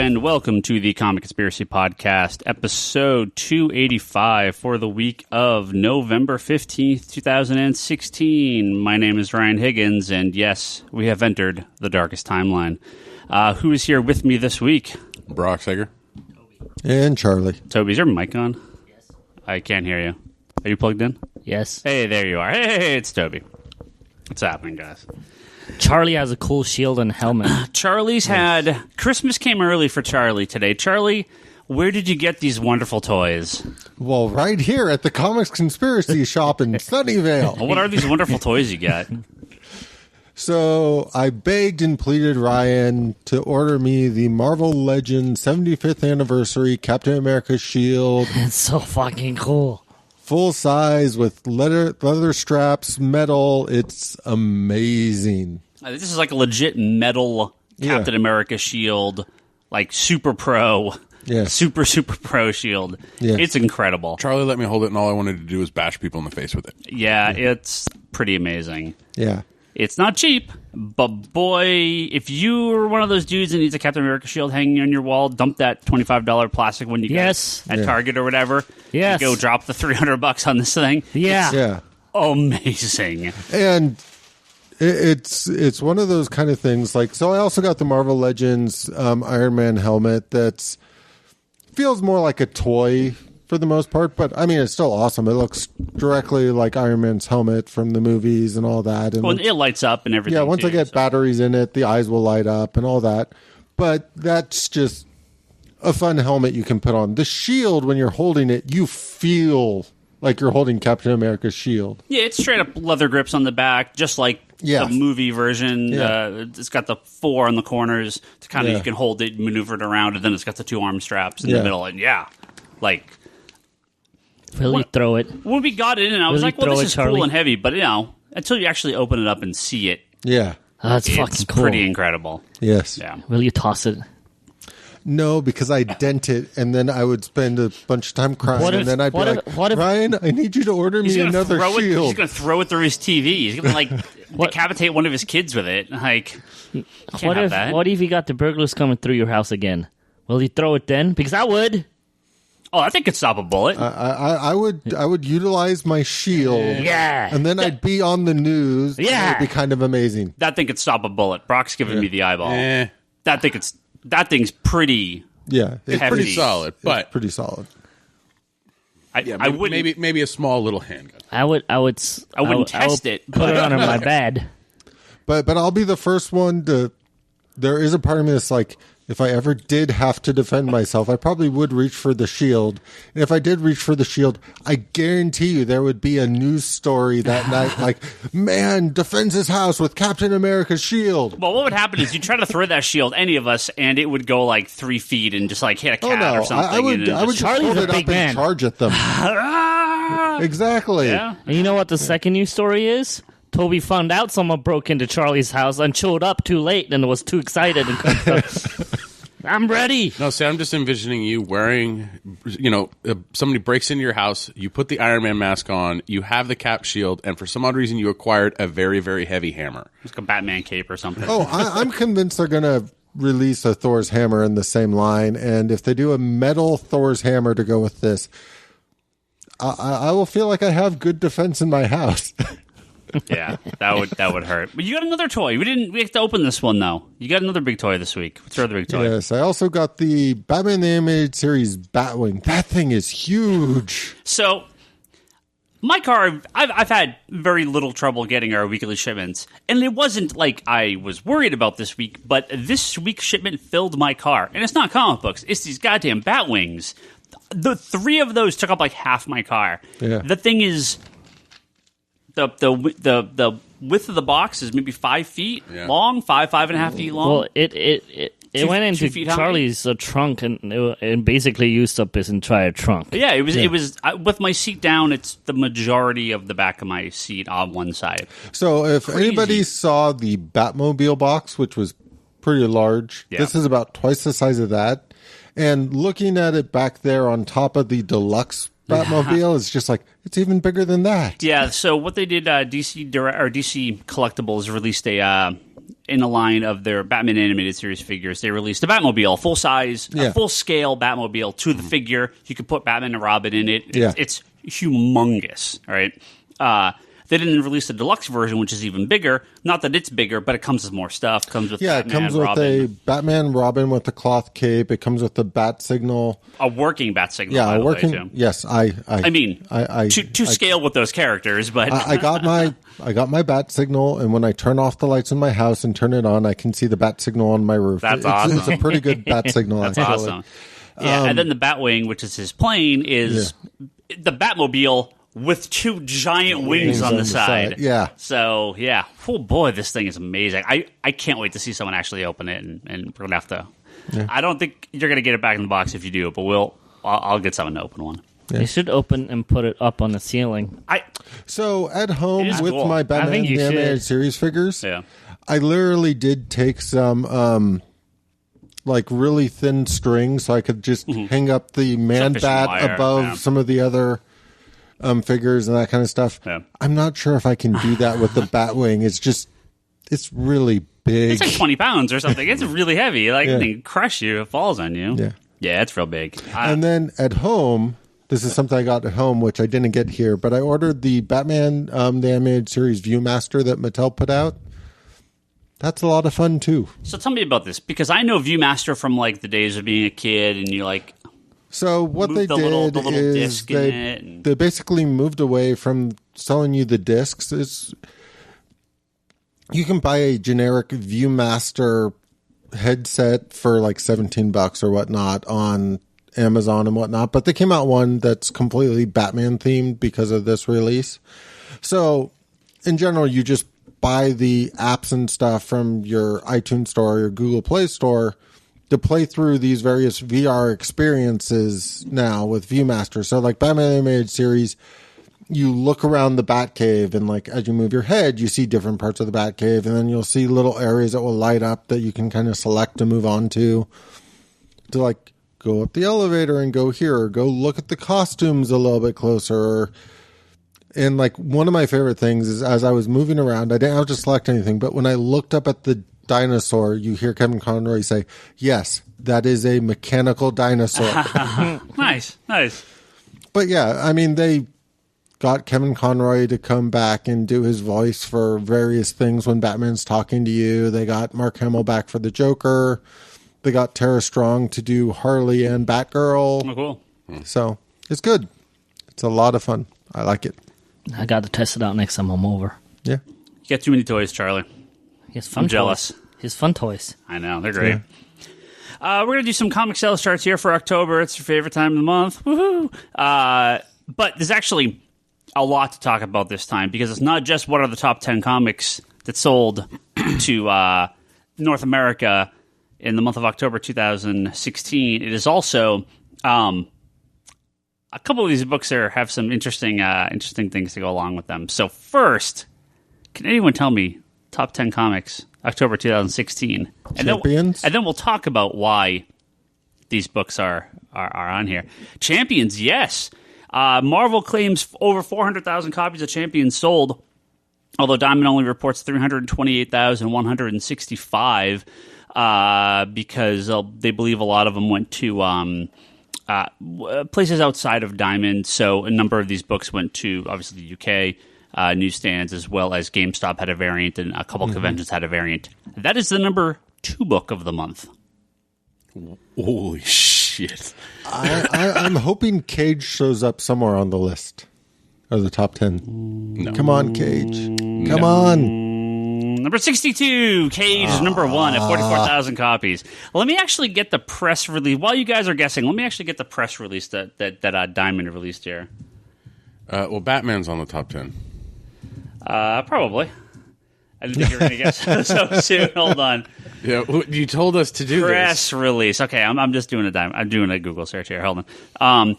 and welcome to the Comic Conspiracy Podcast, episode 285 for the week of November 15th, 2016. My name is Ryan Higgins, and yes, we have entered the darkest timeline. Who is here with me this week? Brock Sager. And Charlie. Toby, is your mic on? Yes. I can't hear you. Are you plugged in? Yes. Hey, there you are. Hey, it's Toby. What's happening, guys? Charlie has a cool shield and helmet. Charlie's had... Christmas came early for Charlie today. Charlie, where did you get these wonderful toys? Well, right here at the Comics Conspiracy Shop in Sunnyvale. What are these wonderful toys you got? So I begged and pleaded Ryan to order me the Marvel Legends 75th Anniversary Captain America shield. It's so fucking cool. Full size with leather straps, metal. It's amazing. This is like a legit metal Captain America shield, like super pro, super pro shield. Yeah. It's incredible. Charlie let me hold it, and all I wanted to do was bash people in the face with it. Yeah, it's pretty amazing. Yeah. It's not cheap, but boy, if you are one of those dudes that needs a Captain America shield hanging on your wall, dump that $25 plastic one you get at Target or whatever. Yes. Go drop the $300 on this thing. Yeah. Yeah. Amazing. And it's one of those kind of things. Like, so I also got the Marvel Legends Iron Man helmet that's feels more like a toy for the most part, but I mean, it's still awesome. It looks directly like Iron Man's helmet from the movies and all that. And it lights up and everything. Yeah, once I get batteries in it, the eyes will light up and all that. But that's just a fun helmet you can put on. The shield, when you're holding it, you feel like you're holding Captain America's shield. Yeah, it's straight up leather grips on the back, just like the movie version. Yeah. It's got the 4 on the corners to kind of you can hold it, maneuver it around, and then it's got the 2 arm straps in the middle. And like... Will you throw it? When we got it in, I was like, well, this is cool and heavy, but, until you actually open it up and see it. Yeah. That's fucking cool. Pretty incredible. Yes. Yeah. Will you toss it? No, because I dent it, and then I would spend a bunch of time crying, and then I'd be like, Ryan, I need you to order me another shield. He's going to throw it through his TV. He's going to, decapitate one of his kids with it. Like, can't have that. What if you got the burglars coming through your house again? Will you throw it then? Because I would. Oh, I think it'd stop a bullet. I would utilize my shield. Yeah. And then I'd be on the news. Yeah. It'd be kind of amazing. That thing could stop a bullet. Brock's giving me the eyeball. That thing's pretty. Yeah. It's heavy. pretty solid, but it's pretty solid. I wouldn't. Maybe a small little handgun. I wouldn't test it. Put it under my bed. But I'll be the first one to. There is a part of me that's like, if I ever did have to defend myself, I probably would reach for the shield. And if I did reach for the shield, I guarantee you there would be a news story that night like, man defends his house with Captain America's shield. Well, what would happen is you'd try to throw that shield, any of us, and it would go like 3 feet and just like hit a cat or something. I would just hold it up and charge at them. Exactly. Yeah. And you know what the second news story is? Toby found out someone broke into Charlie's house and showed up too late and was too excited. And I'm ready. No, see, I'm just envisioning you wearing, somebody breaks into your house, you put the Iron Man mask on, you have the Cap shield, and for some odd reason you acquired a very, very heavy hammer. It's like a Batman cape or something. Oh, I'm convinced they're going to release a Thor's hammer in the same line, and if they do a metal Thor's hammer to go with this, I will feel like I have good defense in my house. Yeah, that would hurt. But you got another toy. We have to open this one though. You got another big toy this week. What's your other big toy? Yes, I also got the Batman the Animated Series Batwing. That thing is huge. So, my car, I've had very little trouble getting our weekly shipments, and it wasn't like I was worried about this week. But this week's shipment filled my car, and it's not comic books. It's these goddamn Batwings. The 3 of those took up like half my car. Yeah. The thing is. The width of the box is maybe 5 feet long, 5.5 feet long. Well, it went into Charlie's trunk and basically used up his entire trunk. Yeah, it was with my seat down. It's the majority of the back of my seat on one side. So if anybody saw the Batmobile box, which was pretty large, this is about twice the size of that. And looking at it back there on top of the deluxe Batmobile is just like, it's even bigger than that. Yeah, so what they did, DC Collectibles released a in the line of their Batman animated series figures, they released a Batmobile, full size, a full scale Batmobile to the figure. You could put Batman and Robin in it. It's humongous, all right? They didn't release the deluxe version, which is even bigger. Not that it's bigger, but it comes with more stuff. Comes with Batman, it comes with Robin. a Batman Robin with the cloth cape. It comes with the bat signal. A working bat signal. Yeah, by a the working. way, too. Yes, I mean, to scale with those characters, but I got my bat signal, and when I turn off the lights in my house and turn it on, I can see the bat signal on my roof. That's awesome. It's a pretty good bat signal. That's actually. awesome. Yeah, and then the Batwing, which is his plane, is the Batmobile with two giant wings on the side. Yeah. So, yeah. Oh, boy, this thing is amazing. I can't wait to see someone actually open it, and we're going to have to... Yeah. I don't think you're going to get it back in the box if you do, but I'll get someone to open one. Yeah. You should open and put it up on the ceiling. So, at home with my Batman animated series figures, I literally did take some... like really thin string, so I could just hang up the Man Bat above some of the other figures and that kind of stuff. Yeah. I'm not sure if I can do that with the Batwing. It's really big. It's like 20 pounds or something. It's really heavy. Like it can crush you if it falls on you. Yeah, it's real big. And then at home, this is something I got at home, which I didn't get here, but I ordered the Batman the animated series Viewmaster that Mattel put out. That's a lot of fun, too. So tell me about this, because I know Viewmaster from, like, the days of being a kid, and you, like... So what they did is they basically moved away from selling you the discs. You can buy a generic Viewmaster headset for, like, $17 or whatnot on Amazon and whatnot, but they came out one that's completely Batman-themed because of this release. So, in general, you just buy the apps and stuff from your iTunes store or your Google Play store to play through these various VR experiences now with Viewmaster. So like Batman Animated Series, you look around the Batcave and like as you move your head, you see different parts of the Batcave, and then you'll see little areas that will light up that you can kind of select to move on to like go up the elevator and go here, or go look at the costumes a little bit closer. And like one of my favorite things is as I was moving around, I didn't have to select anything, but when I looked up at the dinosaur, you hear Kevin Conroy say, "Yes, that is a mechanical dinosaur." Nice. But yeah, I mean, they got Kevin Conroy to come back and do his voice for various things when Batman's talking to you. They got Mark Hamill back for the Joker. They got Tara Strong to do Harley and Batgirl. Oh, cool. So it's good. It's a lot of fun. I like it. I got to test it out next time I'm over. Yeah. You got too many toys, Charlie. He has fun I'm jealous. Toys. His fun toys. I know. They're great. Yeah. We're going to do some comic sales charts here for October. It's your favorite time of the month. Woohoo! But there's actually a lot to talk about this time, because it's not just what are the top 10 comics that sold to North America in the month of October 2016. It is also... a couple of these books have some interesting things to go along with them. So first, can anyone tell me top 10 comics October 2016? Champions? And then we'll talk about why these books are on here. Champions, yes. Marvel claims over 400,000 copies of Champions sold, although Diamond only reports 328,165 because they believe a lot of them went to... places outside of Diamond, so a number of these books went to, obviously, the UK newsstands, as well as GameStop had a variant, and a couple conventions had a variant. That is the number 2 book of the month. Holy shit. I'm hoping Cage shows up somewhere on the list of the top 10. No. Come on, Cage. Come on. Number 62, Cage, number 1 at 44,000 copies. Let me actually get the press release. While you guys are guessing, let me actually get the press release that Diamond released here. Well, Batman's on the top 10. Probably. I didn't think you were going to guess so soon. Hold on. Yeah, you told us to do press this. Release. Okay, I'm just doing I'm doing a Google search here. Hold on.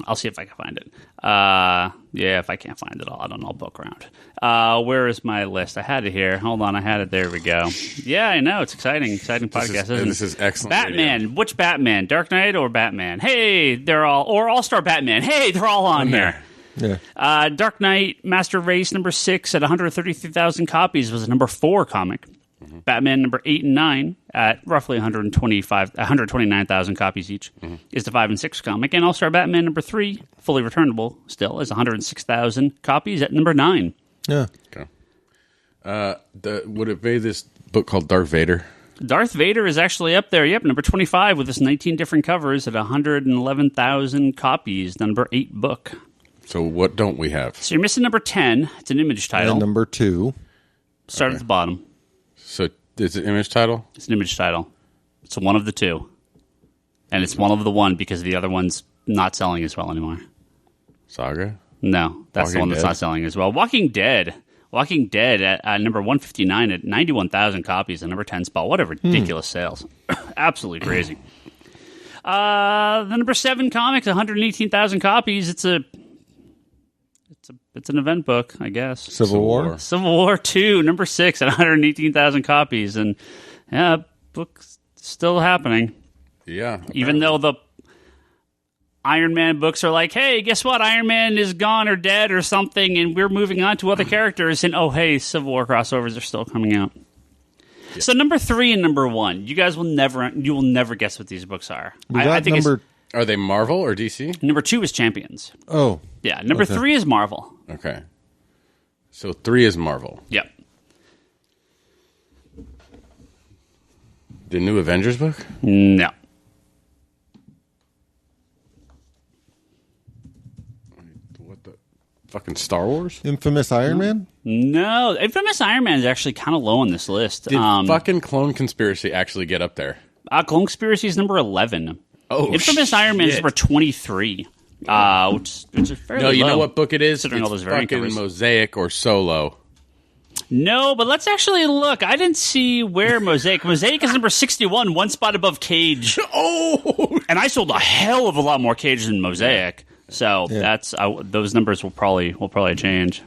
I'll see if I can find it. Yeah, if I can't find it, I'll book around. Where is my list? I had it here. Hold on, I had it. There we go. Yeah, I know. It's exciting podcast, isn't it? This is excellent. Batman. Radio. Which Batman? Dark Knight or Batman? Hey, they're all... Or All-Star Batman. Hey, they're all on here. Yeah. Dark Knight Master Race number 6 at 133,000 copies was a number 4 comic. Batman number 8 and 9 at roughly 129,000 copies each is the 5 and 6 comic. And All-Star Batman number 3, fully returnable still, is 106,000 copies at number 9. Yeah. Okay. Would it be this book called Darth Vader? Darth Vader is actually up there. Yep, number 25 with its 19 different covers at 111,000 copies. Number 8 book. So what don't we have? So you're missing number 10. It's an Image title. And number 2. Start at the bottom. So is it Image title? It's an Image title. It's one of the two. And it's one of the one because the other one's not selling as well anymore. Saga? No, that's the Walking one that's Dead? not selling as well. Walking Dead. Walking Dead at number 159 at 91,000 copies, the number 10 spot. What a ridiculous sales. Absolutely crazy. The number 7 comics, 118,000 copies. It's an event book, I guess. Civil War. Civil War 2, number 6 at 118,000 copies. And yeah, book's still happening. Yeah. Even though the Iron Man books are like, hey, guess what? Iron Man is gone or dead or something, and we're moving on to other characters. And oh, hey, Civil War crossovers are still coming out. Yeah. So number 3 and number 1, you will never guess what these books are. I think are they Marvel or DC? number 2 is Champions. Oh. Yeah, number 3 is Marvel. Okay. So 3 is Marvel. Yep. The new Avengers book? No. What the? Fucking Star Wars? Infamous Iron Man? No. Infamous Iron Man is actually kind of low on this list. Did fucking Clone Conspiracy actually get up there? Clone Conspiracy is number 11. Oh, Infamous Iron Man is number 23. Which is fairly No, you low, know what book it is? considering all It's those variant fucking covers. Mosaic or Solo. No, but let's actually look. I didn't see where Mosaic. Mosaic is number 61, one spot above Cage. Oh! And I sold a hell of a lot more Cage than Mosaic. So that's those numbers will probably change.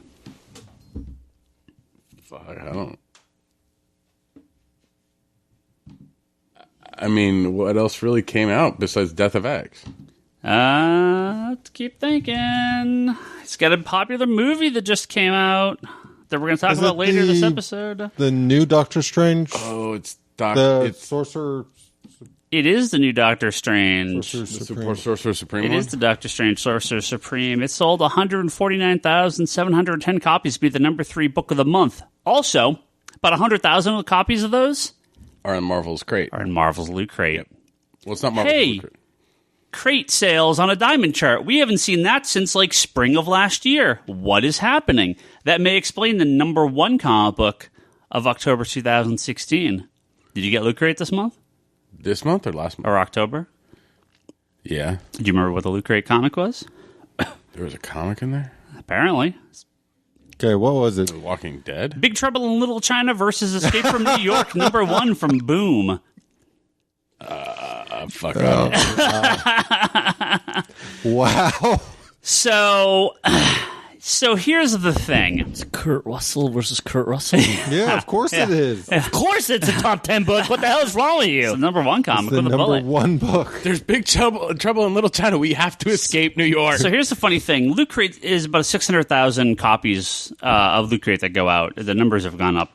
Fuck, I don't... I mean, what else really came out besides Death of X? Let's keep thinking. It's got a popular movie that just came out that we're going to talk about later this episode. The new Doctor Strange? Oh, it's The Sorcerer... It is the new Doctor Strange. Sorcerer Supreme. It is the Doctor Strange Sorcerer Supreme. It sold 149,710 copies to be the number 3 book of the month. Also, about 100,000 copies of those are in Marvel's crate. are in Marvel's Loot Crate. Yep. Well, it's not Marvel's Hey, Loot Crate. crate sales on a diamond chart. We haven't seen that since like spring of last year. What is happening? That may explain the number 1 comic book of October 2016. Did you get Loot Crate this month? This month or last month? Or October? Yeah. Do you remember what the Loot Crate comic was? There was a comic in there? Apparently. Okay, what was it? The Walking Dead? Big Trouble in Little China versus Escape from New York, number 1 from Boom. Fuck off. Wow. So here's the thing. It's Kurt Russell versus Kurt Russell. Yeah, of course it is. Of course it's a top 10 book. What the hell is wrong with It's you? the number 1 comic The with a number bullet. 1 book. There's big trouble in Little China. We have to escape New York. So here's the funny thing. Loot Crate is about 600,000 copies of Loot Crate that go out. The numbers have gone up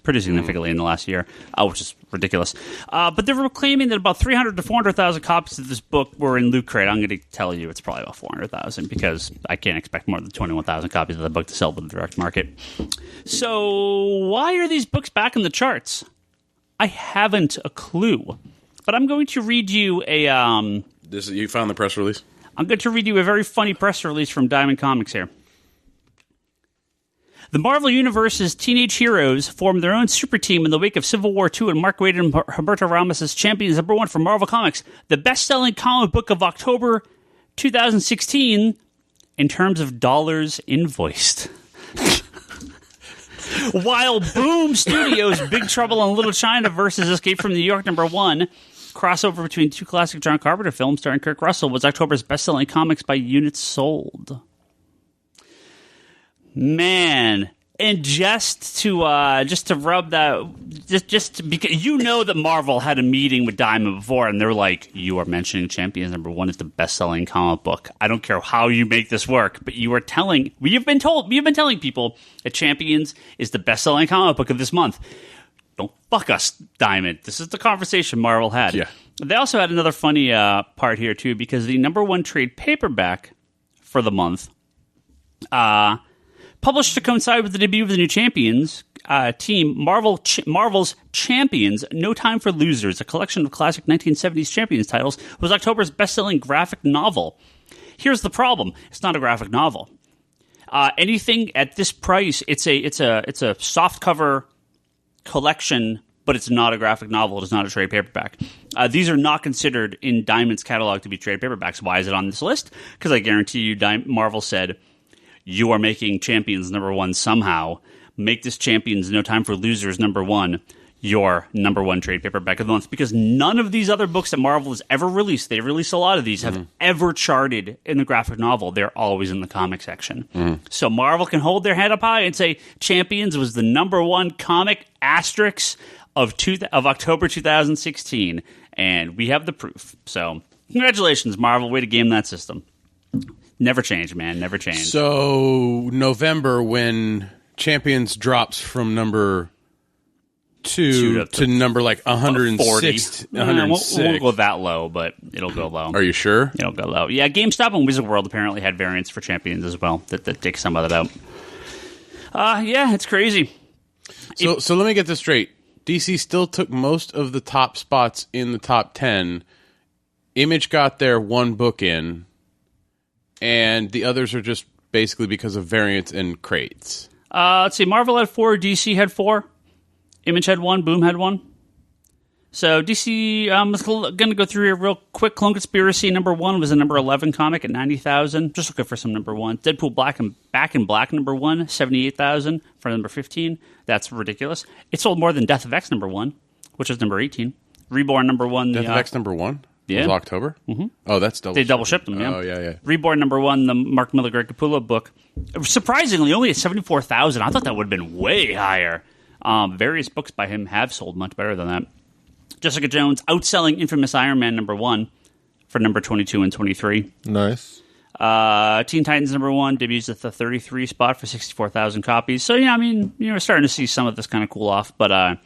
pretty significantly in the last year, which is ridiculous. But they were claiming that about 300 to 400,000 copies of this book were in Loot Crate. I'm going to tell you it's probably about 400,000 because I can't expect more than 21,000 copies of the book to sell to the direct market. So why are these books back in the charts? I haven't a clue. But I'm going to read you You found the press release? I'm going to read you a very funny press release from Diamond Comics here. The Marvel Universe's teenage heroes formed their own super team in the wake of Civil War II and Mark Waid and Humberto Ramos' Champions number 1 for Marvel Comics, the best-selling comic book of October 2016 in terms of dollars invoiced. While Boom Studios' Big Trouble in Little China versus Escape from New York number 1, crossover between 2 classic John Carpenter films starring Kurt Russell, was October's best-selling comics by units sold. Man, and just to rub that, just because you know that Marvel had a meeting with Diamond before, and they're like, "You are mentioning Champions number 1 is the best-selling comic book. I don't care how you make this work, but we have been telling people that Champions is the best-selling comic book of this month. fuck us, Diamond. This is the conversation Marvel had. Yeah. They also had another funny part here, too, because the number one trade paperback for the month, published to coincide with the debut of the new Champions team, Marvel's Champions, No Time for Losers, a collection of classic 1970s Champions titles, was October's best-selling graphic novel. Here's the problem. It's not a graphic novel. Anything at this price, it's a softcover collection, but it's not a graphic novel. It is not a trade paperback. These are not considered in Diamond's catalog to be trade paperbacks. Why is it on this list? Because I guarantee you, Marvel said, you are making Champions number one somehow. Make this Champions No Time for Losers number one your number one trade paperback of the month, because none of these other books that Marvel has ever released, they release a lot of these, have ever charted in the graphic novel. They're always in the comic section. So Marvel can hold their head up high and say Champions was the number one comic asterisk of October 2016, and we have the proof. So congratulations, Marvel. Way to game that system. Never change, man. Never change. So November, when Champions drops from number 2 to number like 106. 106. We'll go that low, but it'll go low. Are you sure? It'll go low. Yeah, GameStop and Wizard World apparently had variants for Champions as well that take some of that out. Yeah, it's crazy. So let me get this straight. DC still took most of the top spots in the top 10. Image got their one book in, and the others are just basically because of variants and crates. Let's see. Marvel had 4. DC had 4. Image had 1. Boom had 1. So DC, I'm going to go through here real quick. Clone Conspiracy number 1 was a number 11 comic at 90,000. Just looking for some number 1. Deadpool Back in Black number 1, 78,000 for number 15. That's ridiculous. It sold more than Death of X number 1, which was number 18. Reborn number 1. Death of X number 1? Yeah. Was October? Mm-hmm. Oh, that's double. They double shipped them, yeah. Oh, yeah. Reborn number 1, the Mark Miller Greg Capullo book. Surprisingly, only at 74,000. I thought that would have been way higher. Various books by him have sold much better than that. Jessica Jones outselling Infamous Iron Man number 1 for number 22 and 23. Nice. Teen Titans number 1 debuts at the 33 spot for 64,000 copies. So, yeah, I mean, we're starting to see some of this kind of cool off. But,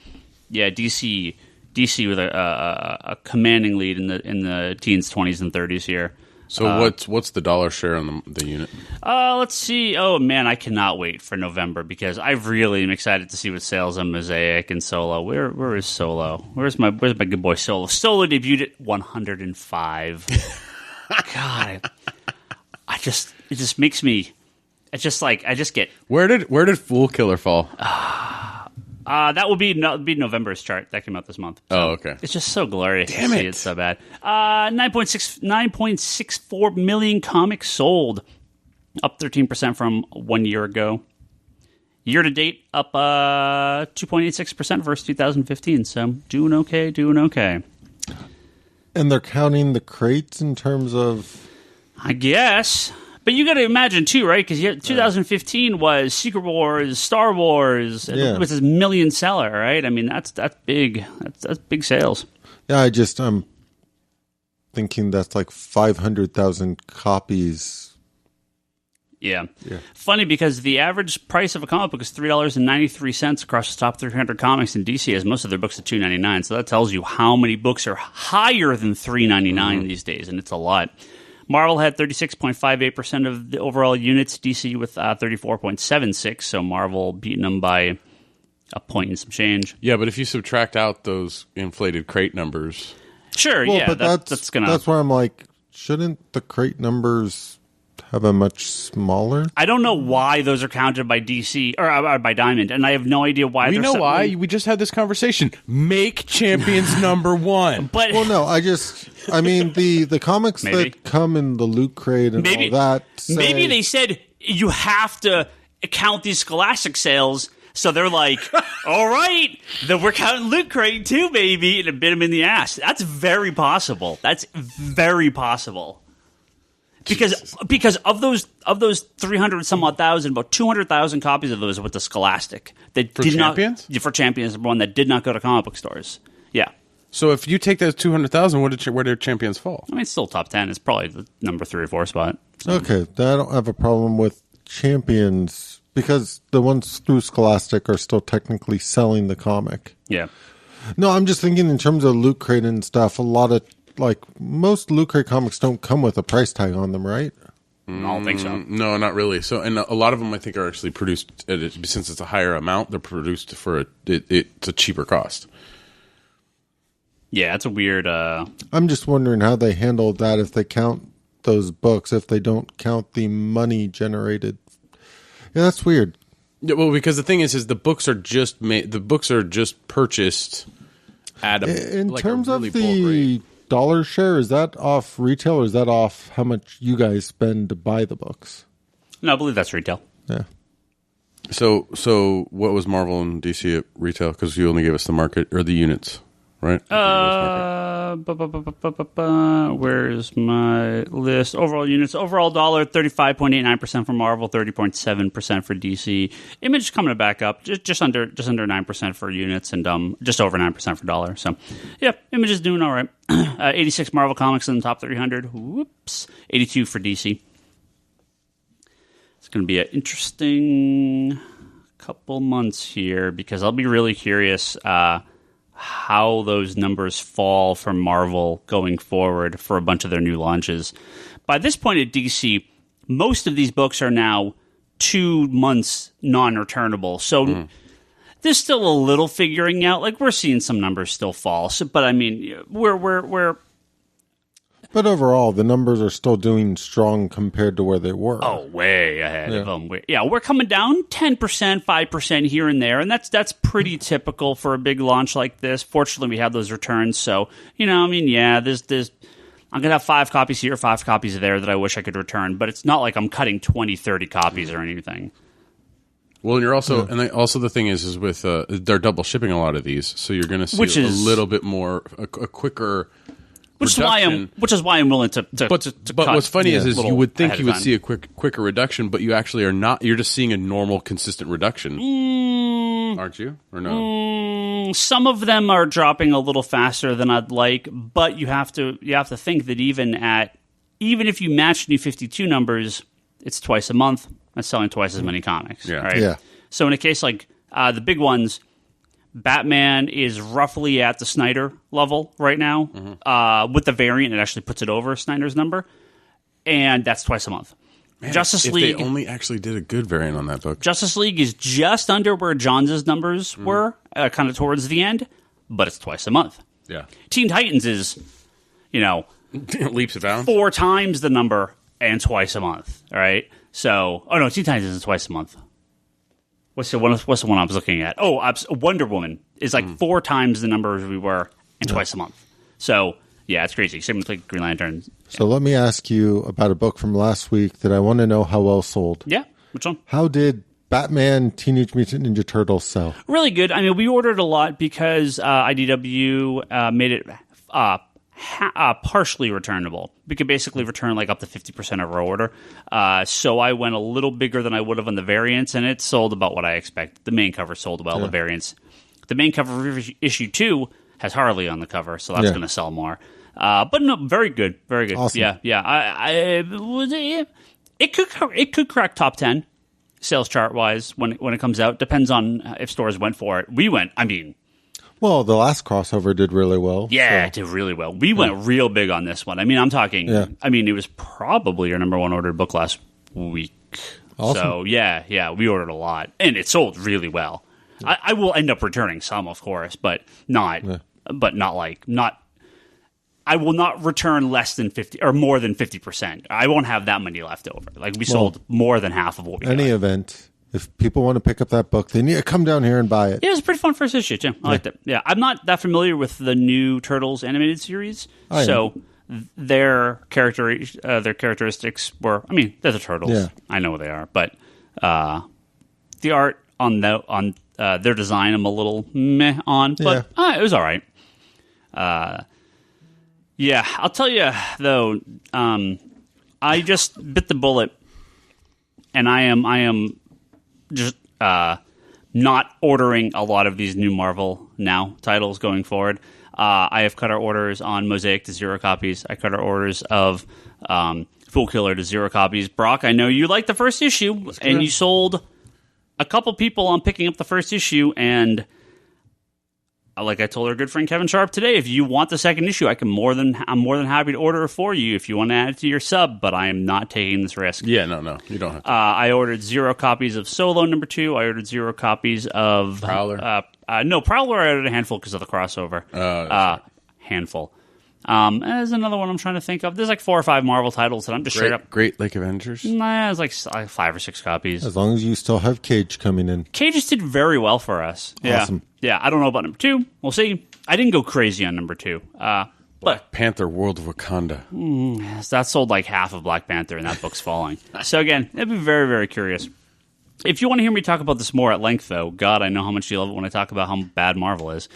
yeah, DC with a commanding lead in the teens, 20s, and 30s here. So what's the dollar share on the unit? Let's see. Oh, man, I cannot wait for November because I really am excited to see what sales on Mosaic and Solo. Where is Solo? Where's my good boy Solo? Solo debuted at 105. God, it just makes me. It's just like I just get. Where did Fool Killer fall? That will be November's chart. That came out this month. So okay. It's just so glorious Damn to it. see it so bad. 9.64 million comics sold, up 13% from 1 year ago. Year to date, up 2.86% versus 2015. So doing okay. And they're counting the crates in terms of... I guess. But you got to imagine, too, right? Because 2015 was Secret Wars, Star Wars. It was a million seller, right? I mean, that's big. That's big sales. Yeah, I'm thinking that's like 500,000 copies. Yeah. Funny because the average price of a comic book is $3.93 across the top 300 comics in DC, as most of their books are $2.99. So that tells you how many books are higher than $3.99 these days, and it's a lot. Marvel had 36.58% of the overall units, DC with 34.76%, so Marvel beating them by a point and some change. Yeah, but if you subtract out those inflated crate numbers... Sure, well, yeah, but that's going to... That's where I'm like, shouldn't the crate numbers have a much smaller? I don't know why those are counted by DC, or by Diamond, and I have no idea why We know why. We just had this conversation. Make Champions number 1. But Well, no, I mean, the comics Maybe. that come in the loot crate and all that say, maybe they said you have to count these Scholastic sales, so they're like, all right, then we're counting Loot Crate too, baby, and it bit them in the ass. That's very possible. Because of those 300 some odd thousand, about 200,000 copies of those went to Scholastic. For Champions? For Champions, number 1 that did not go to comic book stores. Yeah. So if you take those 200,000, where did Champions fall? I mean, it's still top 10. It's probably the number 3 or 4 spot. So. Okay, I don't have a problem with Champions because the ones through Scholastic are still technically selling the comic. Yeah. No, I'm just thinking in terms of Loot Crate and stuff, a lot of, like, most Loot Crate comics don't come with a price tag on them, right? I don't think so. No, not really. So, and a lot of them I think are actually produced, since it's a higher amount, they're produced for it's a cheaper cost. Yeah, it's a weird... I'm just wondering how they handle that if they count those books, if they don't count the money generated. Yeah, that's weird. Yeah, well, because the thing is the books are just purchased at a in like terms a really of the dollar share. Is that off retail or is that off how much you guys spend to buy the books? No, I believe that's retail. Yeah. So what was Marvel and DC at retail? Because you only gave us the market or the units, right? Where's my list? Overall units. Overall dollar, 35.89% for Marvel, 30.7% for DC. Image coming back up, just under 9% for units, and just over 9% for dollar. So, yeah, Image is doing all right. 86 Marvel comics in the top 300. Whoops. 82 for DC. It's going to be an interesting couple months here because I'll be really curious how those numbers fall for Marvel going forward for a bunch of their new launches. By this point at DC, most of these books are now 2 months non-returnable. So there's still a little figuring out. Like, we're seeing some numbers still fall. So, but I mean, we're But overall, the numbers are still doing strong compared to where they were. Oh, way ahead of them. We're coming down 10%, 5% here and there, and that's pretty typical for a big launch like this. Fortunately, we have those returns, so, there's I'm going to have 5 copies here, 5 copies there that I wish I could return, but it's not like I'm cutting 20, 30 copies or anything. Well, and you're also, and also the thing is with they're double shipping a lot of these, so you're going to see a little bit more, a quicker. Which is why I'm willing to but cut what's funny is you would think you would time. see a quicker reduction, but you actually are not. You're just seeing a normal, consistent reduction, aren't you? Or no? Some of them are dropping a little faster than I'd like, but you have to think that even if you match New 52 numbers, it's twice a month. That's selling twice as many comics. Yeah. Right? Yeah. So in a case like the big ones. Batman is roughly at the Snyder level right now. With the variant, it actually puts it over Snyder's number, and that's twice a month. Man, Justice League. They only actually did a good variant on that book. Justice League is just under where Johns' numbers were, kind of towards the end, but it's twice a month. Yeah. Teen Titans is, leaps and bounds. 4 times the number and twice a month. All right. So, Teen Titans isn't twice a month. What's the one I was looking at? Wonder Woman is like 4 times the number we were and twice a month. So, yeah, it's crazy. Same with like Green Lantern. So let me ask you about a book from last week that I want to know how well sold. Yeah, which one? How did Batman Teenage Mutant Ninja Turtles sell? Really good. I mean, we ordered a lot because IDW made it partially returnable. We could basically return like up to 50% of our order. So I went a little bigger than I would have on the variants, and it sold about what I expected. The main cover sold well. The variants, the main cover of issue 2 has Harley on the cover, so that's going to sell more. But no, very good, very good. Awesome. Yeah. It could crack top 10 sales chart wise when it comes out. Depends on if stores went for it. We went. Well, the last crossover did really well. Yeah, it did really well. We went real big on this one. I mean, I'm talking. Yeah. I mean, it was probably our number 1 ordered book last week. Awesome. So yeah, we ordered a lot, and it sold really well. I will end up returning some, of course, but not. Yeah. But not like not. I will not return less than 50 or more than 50%. I won't have that many left over. Like we sold more than half of what we. Any got. event. If people want to pick up that book, they need to come down here and buy it. Yeah, it was a pretty fun first issue, too. I liked it. Yeah, I'm not that familiar with the new Turtles animated series, so their characteristics were. I mean, they're the Turtles. Yeah. I know what they are, but the art on their design, I'm a little meh on, but it was all right. Yeah, I'll tell you though. I just bit the bullet, and I am just not ordering a lot of these new Marvel Now titles going forward. I have cut our orders on Mosaic to 0 copies. I cut our orders of Fool Killer to 0 copies. Brock, I know you liked the first issue, and you sold a couple people on picking up the first issue, and like I told our good friend Kevin Sharp today, if you want the second issue, I'm more than happy to order it for you if you want to add it to your sub, but I am not taking this risk. Yeah, no, you don't have to. I ordered 0 copies of Solo #2. I ordered 0 copies of Prowler? No, Prowler I ordered a handful because of the crossover. Handful. There's another one I'm trying to think of. There's like 4 or 5 Marvel titles that I'm just straight up. Great Lake Avengers? Nah, it's like 5 or 6 copies. As long as you still have Cage coming in. Cage did very well for us. Awesome. Yeah, I don't know about #2. We'll see. I didn't go crazy on #2. But Panther World of Wakanda. that sold like half of Black Panther, and that book's falling. So again, I'd be very, very curious. If you want to hear me talk about this more at length, though, God, I know how much you love it when I talk about how bad Marvel is.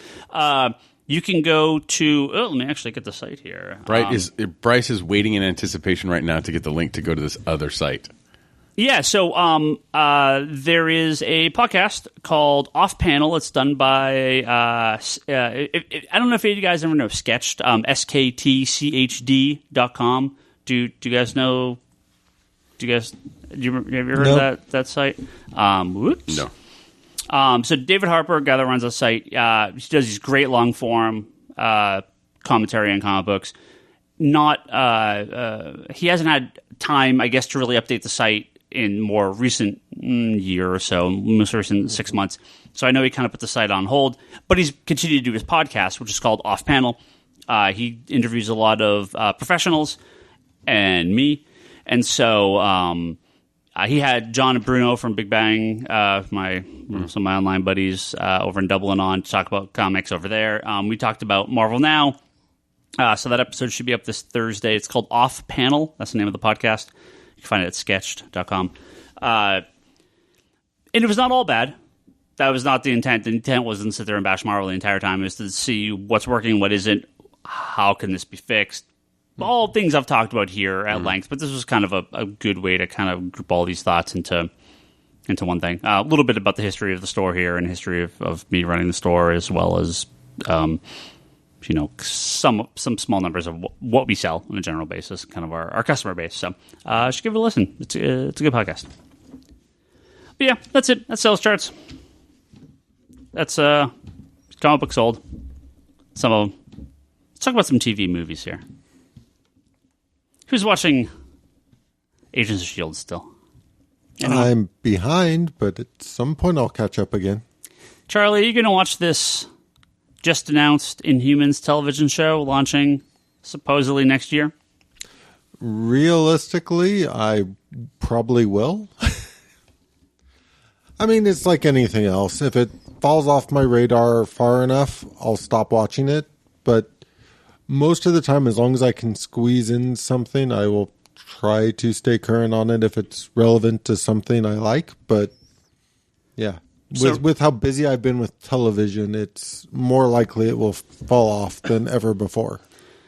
You can go to... let me actually get the site here. Bryce is waiting in anticipation right now to get the link to go to this other site. Yeah, so there is a podcast called Off Panel. It's done by... I don't know if any of you guys ever know Sketched, SKTCHD.com. Do you guys know... have you ever heard of that site? Whoops. No. So David Harper, a guy that runs the site, he does these great long form commentary on comic books. He hasn't had time, I guess, to really update the site in more recent year or so, most recent 6 months. So I know he kind of put the site on hold, but he's continued to do his podcast, which is called Off Panel. He interviews a lot of professionals and me, and so. He had John and Bruno from Big Bang, some of my online buddies over in Dublin on to talk about comics over there. We talked about Marvel Now, so that episode should be up this Thursday. It's called Off Panel. That's the name of the podcast. You can find it at sketched.com. And it was not all bad. That was not the intent. The intent wasn't to sit there and bash Marvel the entire time. It was to see what's working, what isn't, how can this be fixed. All things I've talked about here at length, but this was kind of a good way to kind of group all these thoughts into one thing. A little bit about the history of the store here and history of me running the store, as well as some small numbers of what we sell on a general basis, kind of our customer base. So I should give it a listen. It's a good podcast. But yeah, that's it. That's sales charts. That's comic books sold. Some of them. Let's talk about some TV movies here. Who's watching Agents of S.H.I.E.L.D. still? I'm behind, but at some point I'll catch up again. Charlie, are you going to watch this just announced Inhumans television show launching supposedly next year? Realistically, I probably will. I mean, it's like anything else. If it falls off my radar far enough, I'll stop watching it. But most of the time, as long as I can squeeze in something, I will try to stay current on it if it's relevant to something I like. But yeah, with how busy I've been with television, it's more likely it will fall off than ever before.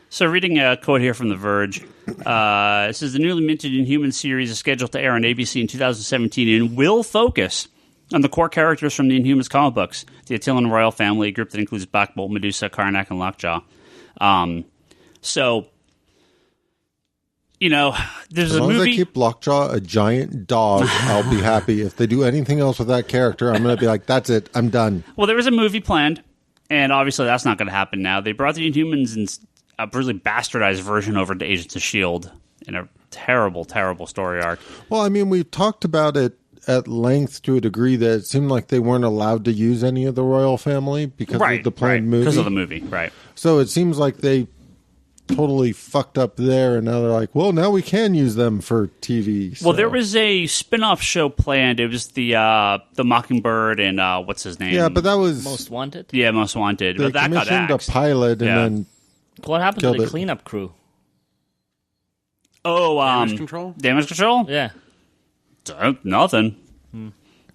So reading a quote here from The Verge, it says the newly minted Inhumans series is scheduled to air on ABC in 2017 and will focus on the core characters from the Inhumans comic books, the Attilan royal family, a group that includes Black Bolt, Medusa, Karnak, and Lockjaw. So, there's as a long movie. As I keep Lockjaw a giant dog, I'll be happy. If they do anything else with that character, I'm going to be like, that's it, I'm done. Well, there was a movie planned, and obviously that's not going to happen now. They brought the Inhumans in a really bastardized version over to Agents of S.H.I.E.L.D. in a terrible, terrible story arc. Well, I mean, we've talked about it at length to a degree that it seemed like they weren't allowed to use any of the royal family because of the planned movie. Because of the movie, right. So it seems like they totally fucked up there, and now they're like, well, now we can use them for TV. So. Well, there was a spin-off show planned. It was the Mockingbird and what's his name? Yeah, but that was... Most Wanted? Yeah, Most Wanted. They but that got commissioned axed. a pilot and then... What happened to the cleanup crew? Oh, Damage Control? Damage Control? Yeah. Nothing.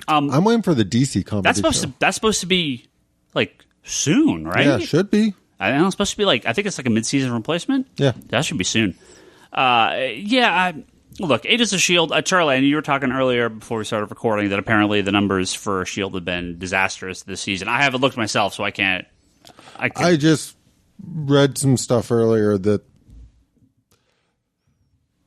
I'm waiting for the DC comedy That's supposed to be like soon, right? Yeah, should be. I know it's supposed to be like, I think it's like a mid-season replacement. Yeah. That should be soon. Look, Agents of S.H.I.E.L.D., Charlie, and you were talking earlier before we started recording that apparently the numbers for S.H.I.E.L.D. have been disastrous this season. I haven't looked myself, so I can't. I just read some stuff earlier that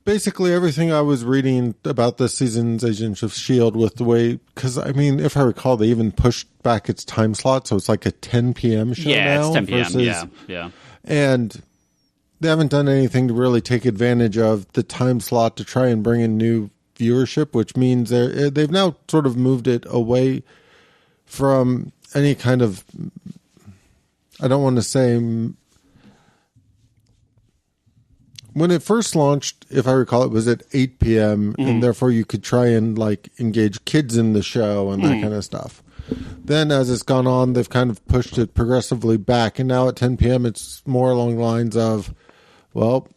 basically everything I was reading about this season's Agents of S.H.I.E.L.D. with the way, because I mean, if I recall, they even pushed back its time slot, so it's like a 10 p.m. show now. It's 10 p.m. Versus, yeah. And they haven't done anything to really take advantage of the time slot to try and bring in new viewership, which means they've now sort of moved it away from any kind of, I don't want to say, when it first launched, if I recall, it was at 8 p.m. and therefore you could try and like engage kids in the show and that kind of stuff. Then as it's gone on, they've kind of pushed it progressively back, and now at 10 p.m. it's more along the lines of, well,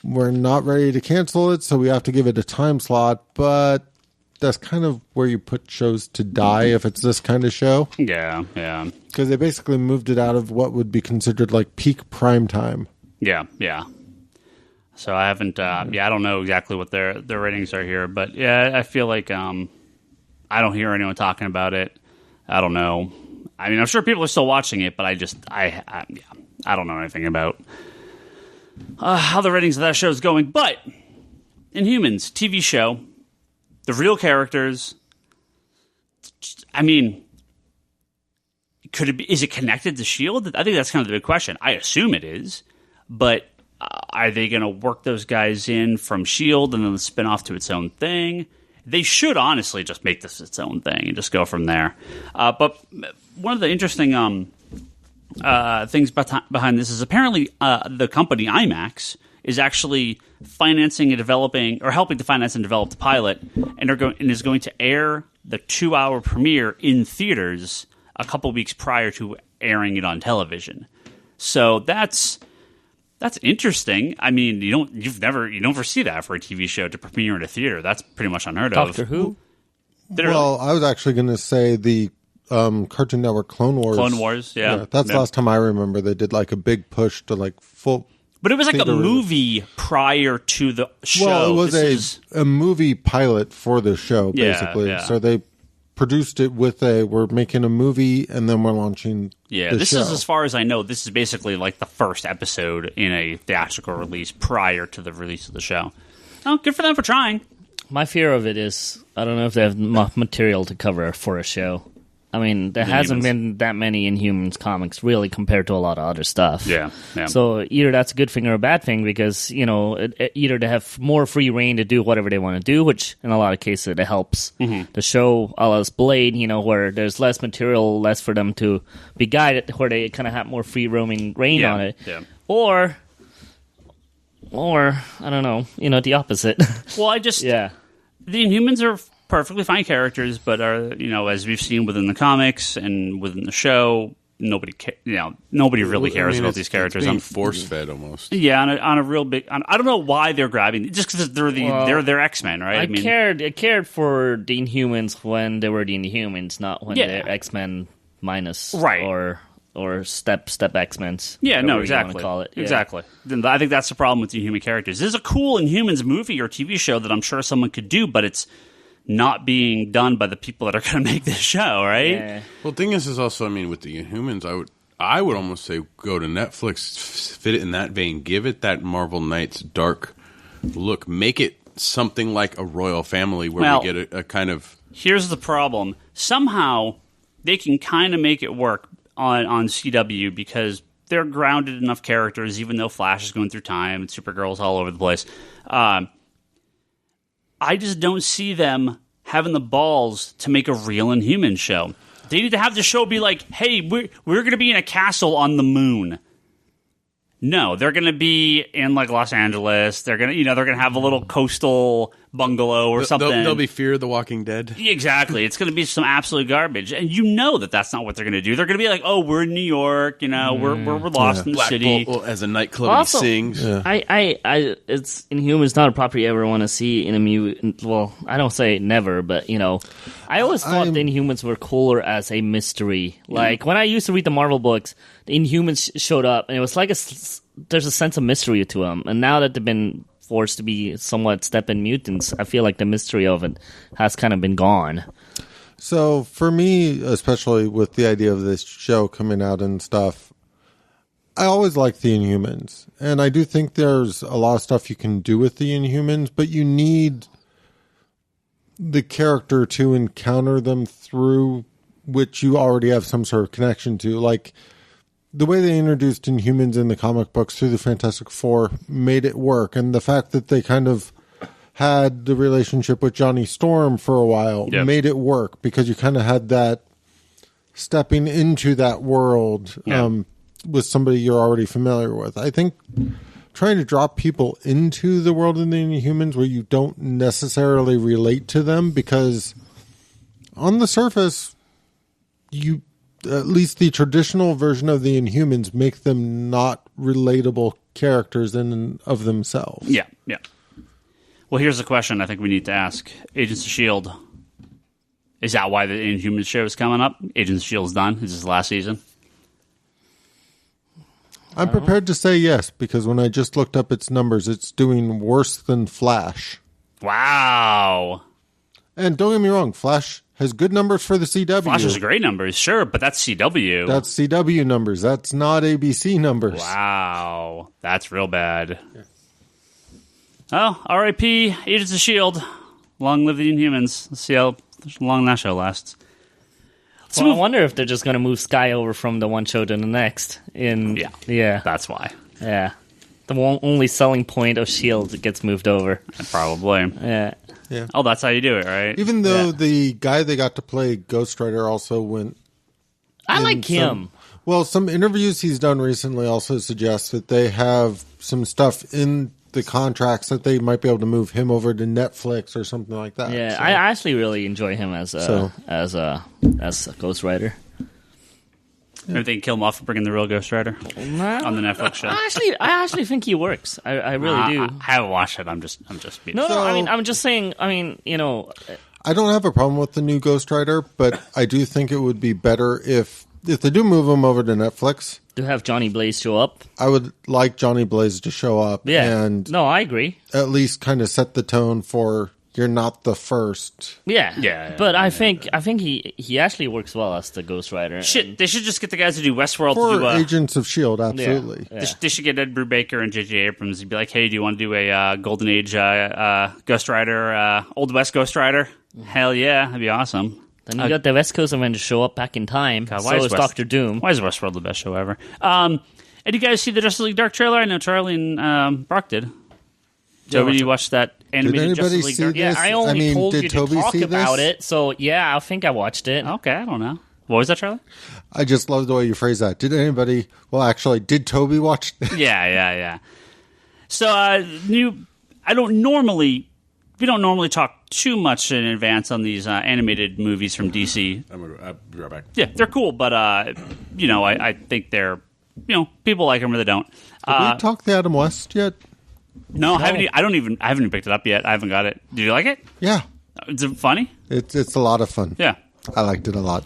we're not ready to cancel it, so we have to give it a time slot, but that's kind of where you put shows to die if it's this kind of show. Yeah. Because they basically moved it out of what would be considered like peak prime time. Yeah. So I haven't, I don't know exactly what their ratings are here, but yeah, I feel like I don't hear anyone talking about it. I don't know. I mean, I'm sure people are still watching it, but I don't know anything about how the ratings of that show is going. But Inhumans TV show, the real characters. I mean, is it connected to S.H.I.E.L.D.? I think that's kind of the big question. I assume it is, but are they going to work those guys in from S.H.I.E.L.D. and then spin off to its own thing? They should honestly just make this its own thing and just go from there. But one of the interesting things behind this is apparently the company IMAX is actually financing and developing, or helping to finance and develop the pilot, and is going to air the 2-hour premiere in theaters a couple weeks prior to airing it on television. So that's interesting. I mean, you don't ever see that for a TV show to premiere in a theater. That's pretty much unheard of. Doctor Who? Well, I was actually going to say the Cartoon Network Clone Wars. Clone Wars, yeah. That's the last time I remember they did like a big push to like full. But it was like a movie prior to the show. Well, it was a movie pilot for the show, basically. Yeah. So they produced it with we're making a movie and then we're launching the show. Is, as far as I know, this is basically like the first episode in a theatrical release prior to the release of the show. Oh, good for them for trying. My fear of it is, I don't know if they have enough material to cover for a show. I mean, there hasn't been that many Inhumans comics, really, compared to a lot of other stuff. Yeah. So either that's a good thing or a bad thing, because, either they have more free reign to do whatever they want to do, which in a lot of cases it helps the show, a la Blade, where there's less material, less for them to be guided, where they kind of have more free roaming reign on it. Yeah. Or, I don't know, the opposite. Well, the Inhumans are perfectly fine characters, but are, as we've seen within the comics and within the show, nobody really cares about these characters. It's being force-fed almost. Yeah, on a real big. I don't know why they're grabbing, just because they're X-Men, right? I cared for the Inhumans when they were the Inhumans, not when they're X-Men minus, right? Or step X-Men. Yeah, no, exactly. Call it. Exactly. I think that's the problem with the Inhuman characters. There's a cool Inhumans movie or TV show that I'm sure someone could do, but it's not being done by the people that are going to make this show, right? Yeah. Well, the thing is also, I mean, with the Inhumans, I would almost say go to Netflix, fit it in that vein, give it that Marvel Knights dark look, make it something like a royal family where we get a kind of. Here's the problem: somehow they can kind of make it work on CW because they're grounded enough characters, even though Flash is going through time and Supergirl's all over the place. I just don't see them having the balls to make a real Inhuman show. They need to have the show be like, hey, we're going to be in a castle on the moon. No, they're going to be in like Los Angeles. They're going to, they're going to have a little coastal bungalow or something. They'll be Fear the Walking Dead. Exactly. It's going to be some absolute garbage. And that's not what they're going to do. They're going to be like, oh, we're in New York, we're lost in the Black City. Bolt as a nightclub also, and he sings. Yeah. It's Inhumans, not a property I ever want to see in a mutant. Well, I don't say never, but I always thought the Inhumans were cooler as a mystery. Like when I used to read the Marvel books, the Inhumans showed up, and it was like there's a sense of mystery to them. And now that they've been forced to be somewhat step-in mutants, I feel like the mystery of it has kind of been gone. So for me, especially with the idea of this show coming out and stuff, I always like the Inhumans, and I do think there's a lot of stuff you can do with the Inhumans, but you need the character to encounter them through which you already have some sort of connection to. Like, the way they introduced Inhumans in the comic books through the Fantastic Four made it work, and the fact that they kind of had the relationship with Johnny Storm for a while made it work, because you kind of had that stepping into that world with somebody you're already familiar with. I think trying to drop people into the world of the Inhumans where you don't necessarily relate to them, because on the surface, you, at least the traditional version of the Inhumans, make them not relatable characters in and of themselves. Yeah. Well, here's the question I think we need to ask. Agents of S.H.I.E.L.D. Is that why the Inhumans show is coming up? Agents of S.H.I.E.L.D.'s done? Is this last season? I'm prepared to say yes, because when I just looked up its numbers, it's doing worse than Flash. Wow. And don't get me wrong, Flash has good numbers for the CW. Flash has great numbers, sure, but that's CW. That's CW numbers. That's not ABC numbers. Wow. That's real bad. Yeah. Well, R.I.P. Agents of S.H.I.E.L.D. Long live the Inhumans. Let's see how long that show lasts. I wonder if they're just going to move Sky over from the one show to the next. Yeah. That's why. Yeah. The only selling point of S.H.I.E.L.D. gets moved over. Probably. Yeah. Oh, that's how you do it, right? Even though the guy they got to play Ghost Rider also went... I like him. Some interviews he's done recently also suggest that they have some stuff in the contracts that they might be able to move him over to Netflix or something like that. Yeah, so, I actually really enjoy him as a Ghost Rider. Maybe they can kill him off for bringing the real Ghost Rider on the Netflix show. I actually think he works. I really do. I haven't watched it. I'm just being I'm just saying. I don't have a problem with the new Ghost Rider, but I do think it would be better if they do move him over to Netflix. To have Johnny Blaze show up. I would like Johnny Blaze to show up. Yeah. And no, I agree. At least kind of set the tone for you're not the first. Yeah. But I think he actually works well as the Ghost Rider. They should just get the guys to do Westworld. For Agents of S.H.I.E.L.D., absolutely. Yeah. They should get Ed Brubaker and J.J. Abrams and be like, hey, do you want to do a Golden Age Ghost Rider, Old West Ghost Rider? Hell yeah, that'd be awesome. Then you got the West Coast Avengers show up back in time. God, so is Doctor Doom. Why is Westworld the best show ever? And you guys see the Justice League Dark trailer? I know Charlie and Brock did. Toby, you watched that animated Justice League Dark? Yeah, I only told you to talk about it. So, yeah, I think I watched it. Okay, I don't know. What was that, Charlie? I just love the way you phrase that. Did anybody... Well, actually, did Toby watch that? Yeah. So, we don't normally talk too much in advance on these animated movies from DC. I'll be right back. Yeah, they're cool, but I think they're, people like them or they don't. Did we talk the Adam West yet? No, I haven't even picked it up yet. I haven't got it. Did you like it? Yeah. Is it funny? It's a lot of fun. Yeah. I liked it a lot.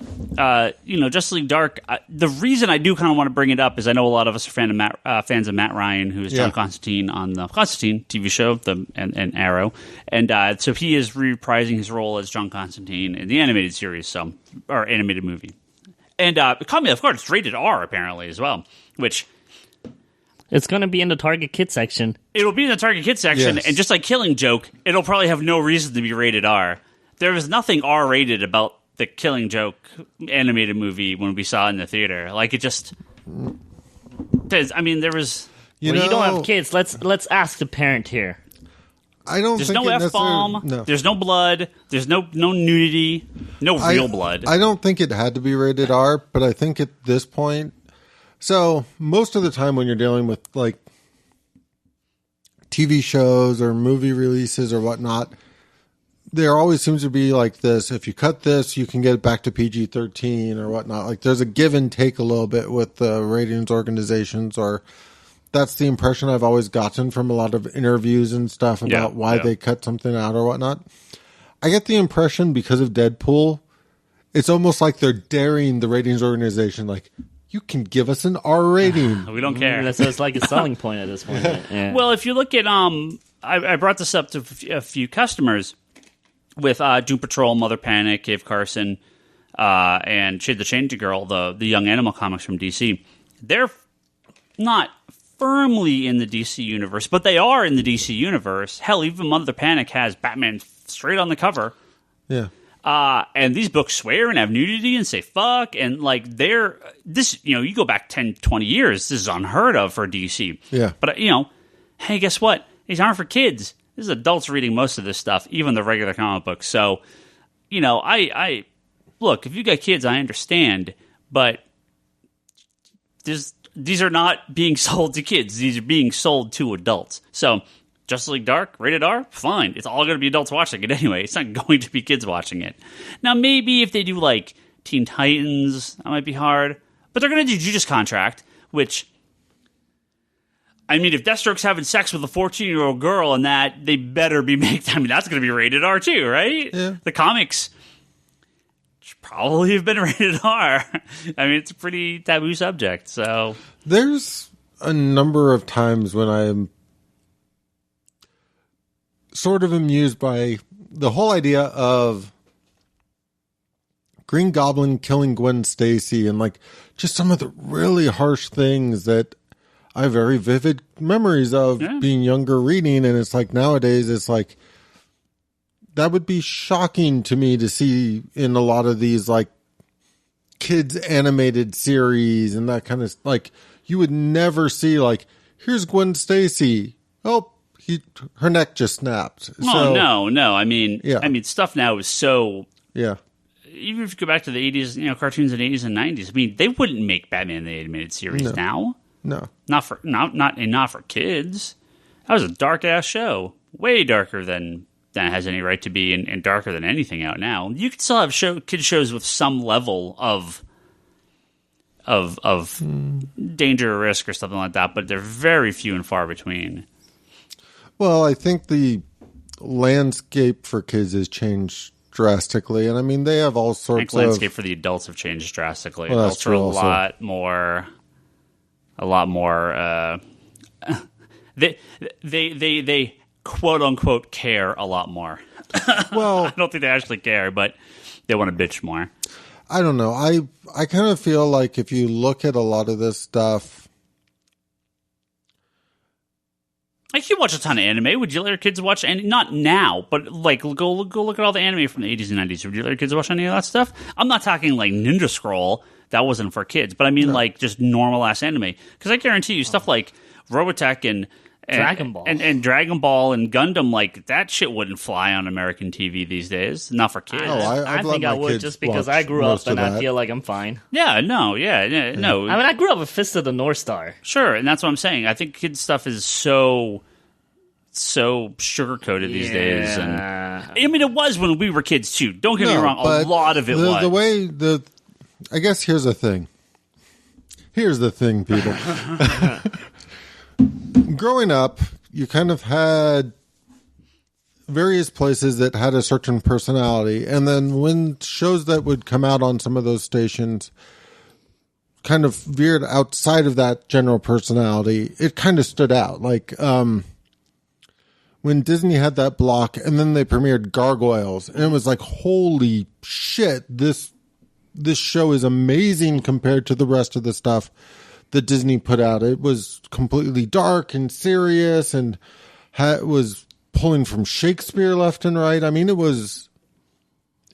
Justice League Dark, the reason I do kind of want to bring it up is I know a lot of us are fans of Matt Ryan, who is John Constantine on the Constantine TV show and Arrow. And so he is reprising his role as John Constantine in the animated series, or animated movie. And it caught me off guard. It's rated R, apparently, as well, which... It's going to be in the Target Kids section. It'll be in the Target Kids section, and just like Killing Joke, it'll probably have no reason to be rated R. There was nothing R-rated about the Killing Joke animated movie when we saw it in the theater. Like, it just... there was... You don't have kids. Let's ask the parent here. There's no F-bomb. No. There's no blood. There's no nudity. No real blood. I don't think it had to be rated R, but I think at this point... So, most of the time when you're dealing with, like, TV shows or movie releases or whatnot, there always seems to be like this, if you cut this, you can get it back to PG-13 or whatnot. Like, there's a give and take a little bit with the ratings organizations, or that's the impression I've always gotten from a lot of interviews and stuff about why they cut something out or whatnot. I get the impression because of Deadpool, it's almost like they're daring the ratings organization, like, you can give us an R rating. We don't care. So it's like a selling point at this point. Yeah. Well, if you look at, I brought this up to a few customers with Doom Patrol, Mother Panic, Cave Carson, and Shade the Changer Girl, the young animal comics from DC. They're not firmly in the DC universe, but they are in the DC universe. Hell, even Mother Panic has Batman straight on the cover. Yeah. And these books swear and have nudity and say fuck, and like you go back 10, 20 years, this is unheard of for DC. Yeah. But hey, guess what? These aren't for kids. This is adults reading most of this stuff, even the regular comic books. So, I look, if you got kids, I understand, but these are not being sold to kids. These are being sold to adults. So, Justice League Dark, rated R, fine. It's all going to be adults watching it anyway. It's not going to be kids watching it. Now, maybe if they do, like, Teen Titans, that might be hard. But they're going to do Judas Contract, which, I mean, if Deathstroke's having sex with a 14-year-old girl and that, they better be making... I mean, that's going to be rated R too, right? Yeah. The comics should probably have been rated R. I mean, it's a pretty taboo subject, so... There's a number of times when I'm sort of amused by the whole idea of Green Goblin killing Gwen Stacy and like just some of the really harsh things that I have very vivid memories of being younger reading. And it's like nowadays it's like that would be shocking to me to see in a lot of these like kids animated series and that kind of like you would never see like here's Gwen Stacy. Oh, her neck just snapped. Oh, no. I mean, stuff now is so... Yeah. Even if you go back to the 80s, cartoons in the 80s and 90s, I mean, they wouldn't make Batman the Animated Series now. No. Not for kids. That was a dark-ass show. Way darker than it has any right to be and darker than anything out now. You could still have kids shows with some level of danger or risk or something like that, but they're very few and far between. Well, I think the landscape for kids has changed drastically, and I mean they have all sorts of. I think landscape for the adults have changed drastically. Well, Adults are a lot more. They quote unquote care a lot more. Well, I don't think they actually care, but they want to bitch more. I don't know. I kind of feel like if you look at a lot of this stuff. Like, you watch a ton of anime. Would you let your kids watch any? Not now, but like go look at all the anime from the 80s and 90s. Would you let your kids watch any of that stuff? I'm not talking like Ninja Scroll. That wasn't for kids. But I mean like just normal-ass anime. Because I guarantee you stuff like Robotech and Dragon Ball. And Dragon Ball and Gundam, like, that shit wouldn't fly on American TV these days. Not for kids. I think I would just because I grew up and I feel like I'm fine. Yeah, no. I mean, I grew up with Fist of the North Star. Sure, and that's what I'm saying. I think kids' stuff is so sugar-coated these days. And I mean, it was when we were kids, too. Don't get me wrong. A lot of it was. The way I guess here's the thing. Here's the thing, people. Growing up, you kind of had various places that had a certain personality. And then when shows that would come out on some of those stations kind of veered outside of that general personality, it kind of stood out. Like when Disney had that block and then they premiered Gargoyles, and it was like, holy shit, this show is amazing compared to the rest of the stuff that Disney put out. It was completely dark and serious and was pulling from Shakespeare left and right. I mean, it was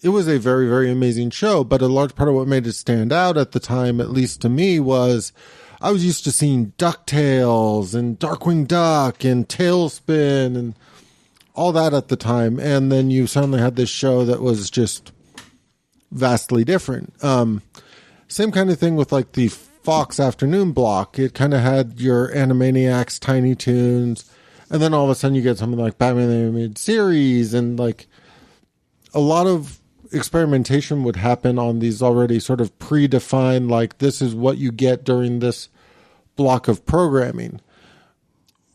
a very, very amazing show, but a large part of what made it stand out at the time, at least to me, was I was used to seeing DuckTales and Darkwing Duck and Tailspin and all that at the time. And then you suddenly had this show that was just vastly different. Same kind of thing with like the Fox afternoon block. It kind of had your Animaniacs, Tiny Toons, and then all of a sudden you get something like Batman the Animated Series, and like a lot of experimentation would happen on these already sort of predefined, like, this is what you get during this block of programming.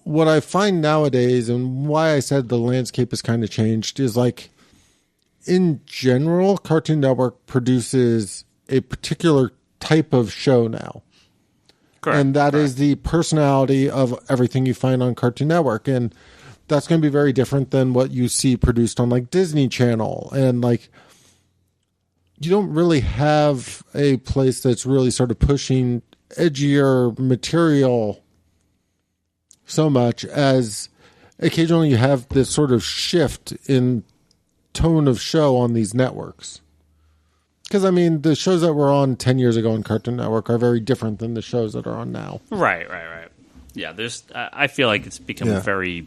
What I find nowadays, and why I said the landscape has kind of changed, is like, in general, Cartoon Network produces a particular type of show now. Correct. And that is the personality of everything you find on Cartoon Network. And that's going to be very different than what you see produced on like Disney Channel. And like, you don't really have a place that's really sort of pushing edgier material so much as occasionally you have this sort of shift in tone of show on these networks. Because, I mean, the shows that were on 10 years ago on Cartoon Network are very different than the shows that are on now. Right. Yeah, I feel like it's become very,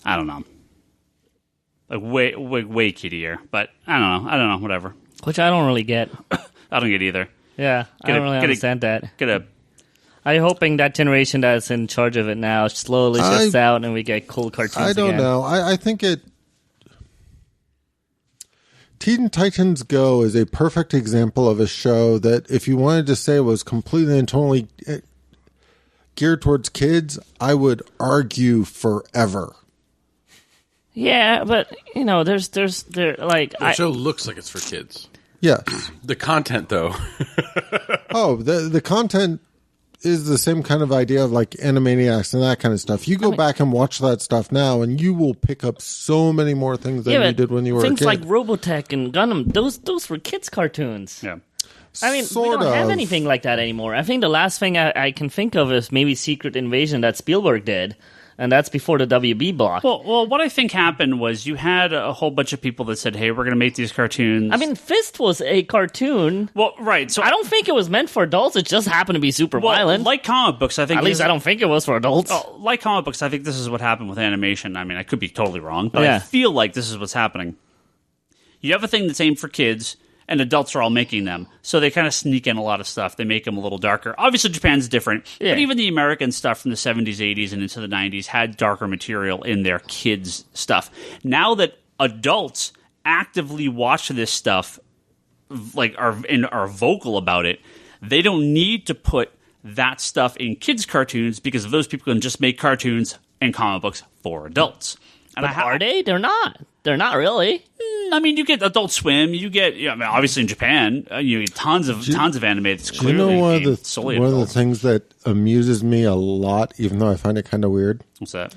I don't know, like way kiddier. But I don't know, whatever. Which I don't really get. I don't get either. Yeah, I don't really understand that. I'm hoping that generation that's in charge of it now slowly shifts out and we get cool cartoons I don't know. I think Teen Titans Go is a perfect example of a show that if you wanted to say was completely and totally geared towards kids, I would argue forever. Yeah, but there's the show looks like it's for kids. Yes. The content, though. The content is the same kind of idea of like Animaniacs and that kind of stuff. You go back and watch that stuff now, and you will pick up so many more things than you did when you were a kid. Things like Robotech and Gundam, those were kids' cartoons. Yeah. I mean, we don't have anything like that anymore. I think the last thing I can think of is maybe Secret Invasion that Spielberg did. And that's before the WB block. Well, what I think happened was you had a whole bunch of people that said, hey, we're going to make these cartoons. I mean, Fist was a cartoon. Well, right. So I don't think it was meant for adults. It just happened to be super violent. Like comic books, I think. At least I don't think it was for adults. Like comic books, I think this is what happened with animation. I mean, I could be totally wrong, but I feel like this is what's happening. You have a thing that's aimed for kids, and adults are all making them. So they kind of sneak in a lot of stuff. They make them a little darker. Obviously, Japan's different. Yeah. But even the American stuff from the 70s, 80s, and into the 90s had darker material in their kids' stuff. Now that adults actively watch this stuff, like are vocal about it, they don't need to put that stuff in kids' cartoons because those people can just make cartoons and comic books for adults. And but are they? They're not. They're not really. I mean, you get Adult Swim. You get, obviously in Japan, you get tons of anime that's clearly one of the things that amuses me a lot, even though I find it kind of weird. What's that?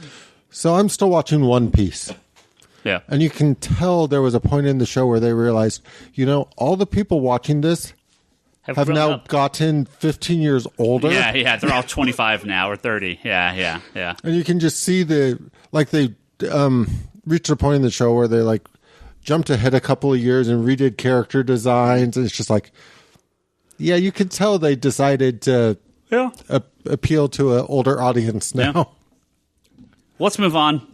So I'm still watching One Piece. Yeah, and you can tell there was a point in the show where they realized, all the people watching this have now gotten 15 years older. Yeah, they're all 25 now or 30. Yeah. And you can just see they reached a point in the show where they jumped ahead a couple of years and redid character designs. And it's just you could tell they decided to appeal to an older audience now. Yeah. Let's move on.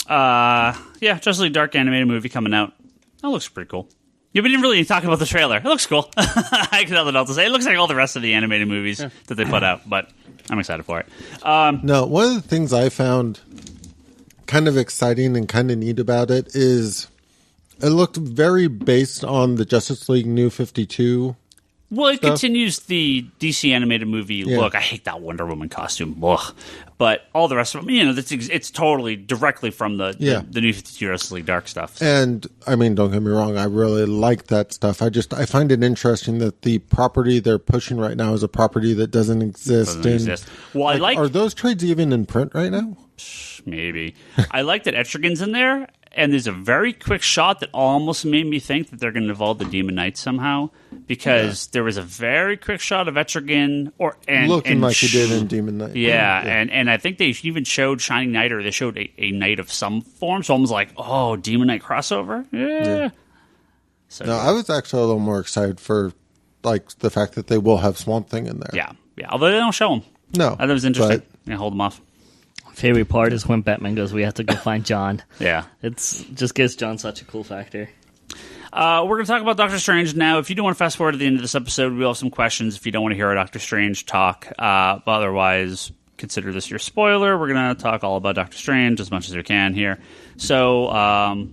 Justice League Dark animated movie coming out. That looks pretty cool. Yeah, we didn't really talk about the trailer. It looks cool. I got nothing else to say. It looks like all the rest of the animated movies that they put out, but I'm excited for it. No, one of the things I found kind of exciting and kind of neat about it is it looked very based on the Justice League New 52. Well, it continues the DC animated movie look. I hate that Wonder Woman costume. Ugh. But all the rest of them, it's totally directly from the New 52 Justice League Dark stuff. And, I mean, don't get me wrong, I really like that stuff. I find it interesting that the property they're pushing right now is a property that doesn't exist. Well, are those trades even in print right now? Maybe. I like that Etrigan's in there, and there's a very quick shot that almost made me think that they're going to involve the Demon Knight somehow, because there was a very quick shot of Etrigan looking like he did in Demon Knight. Yeah, and I think they even showed Shining Knight, or they showed a knight of some form, so I was like, oh, Demon Knight crossover? Yeah. So, no, I was actually a little more excited for the fact that they will have Swamp Thing in there. Yeah, although they don't show him. No. That was interesting. Hold them off. Favorite part is when Batman goes, we have to go find John. Yeah. It's just gives John such a cool factor. We're going to talk about Doctor Strange now. If you do want to fast forward to the end of this episode, we'll have some questions if you don't want to hear our Doctor Strange talk. But otherwise, consider this your spoiler. We're going to talk all about Doctor Strange as much as we can here. So,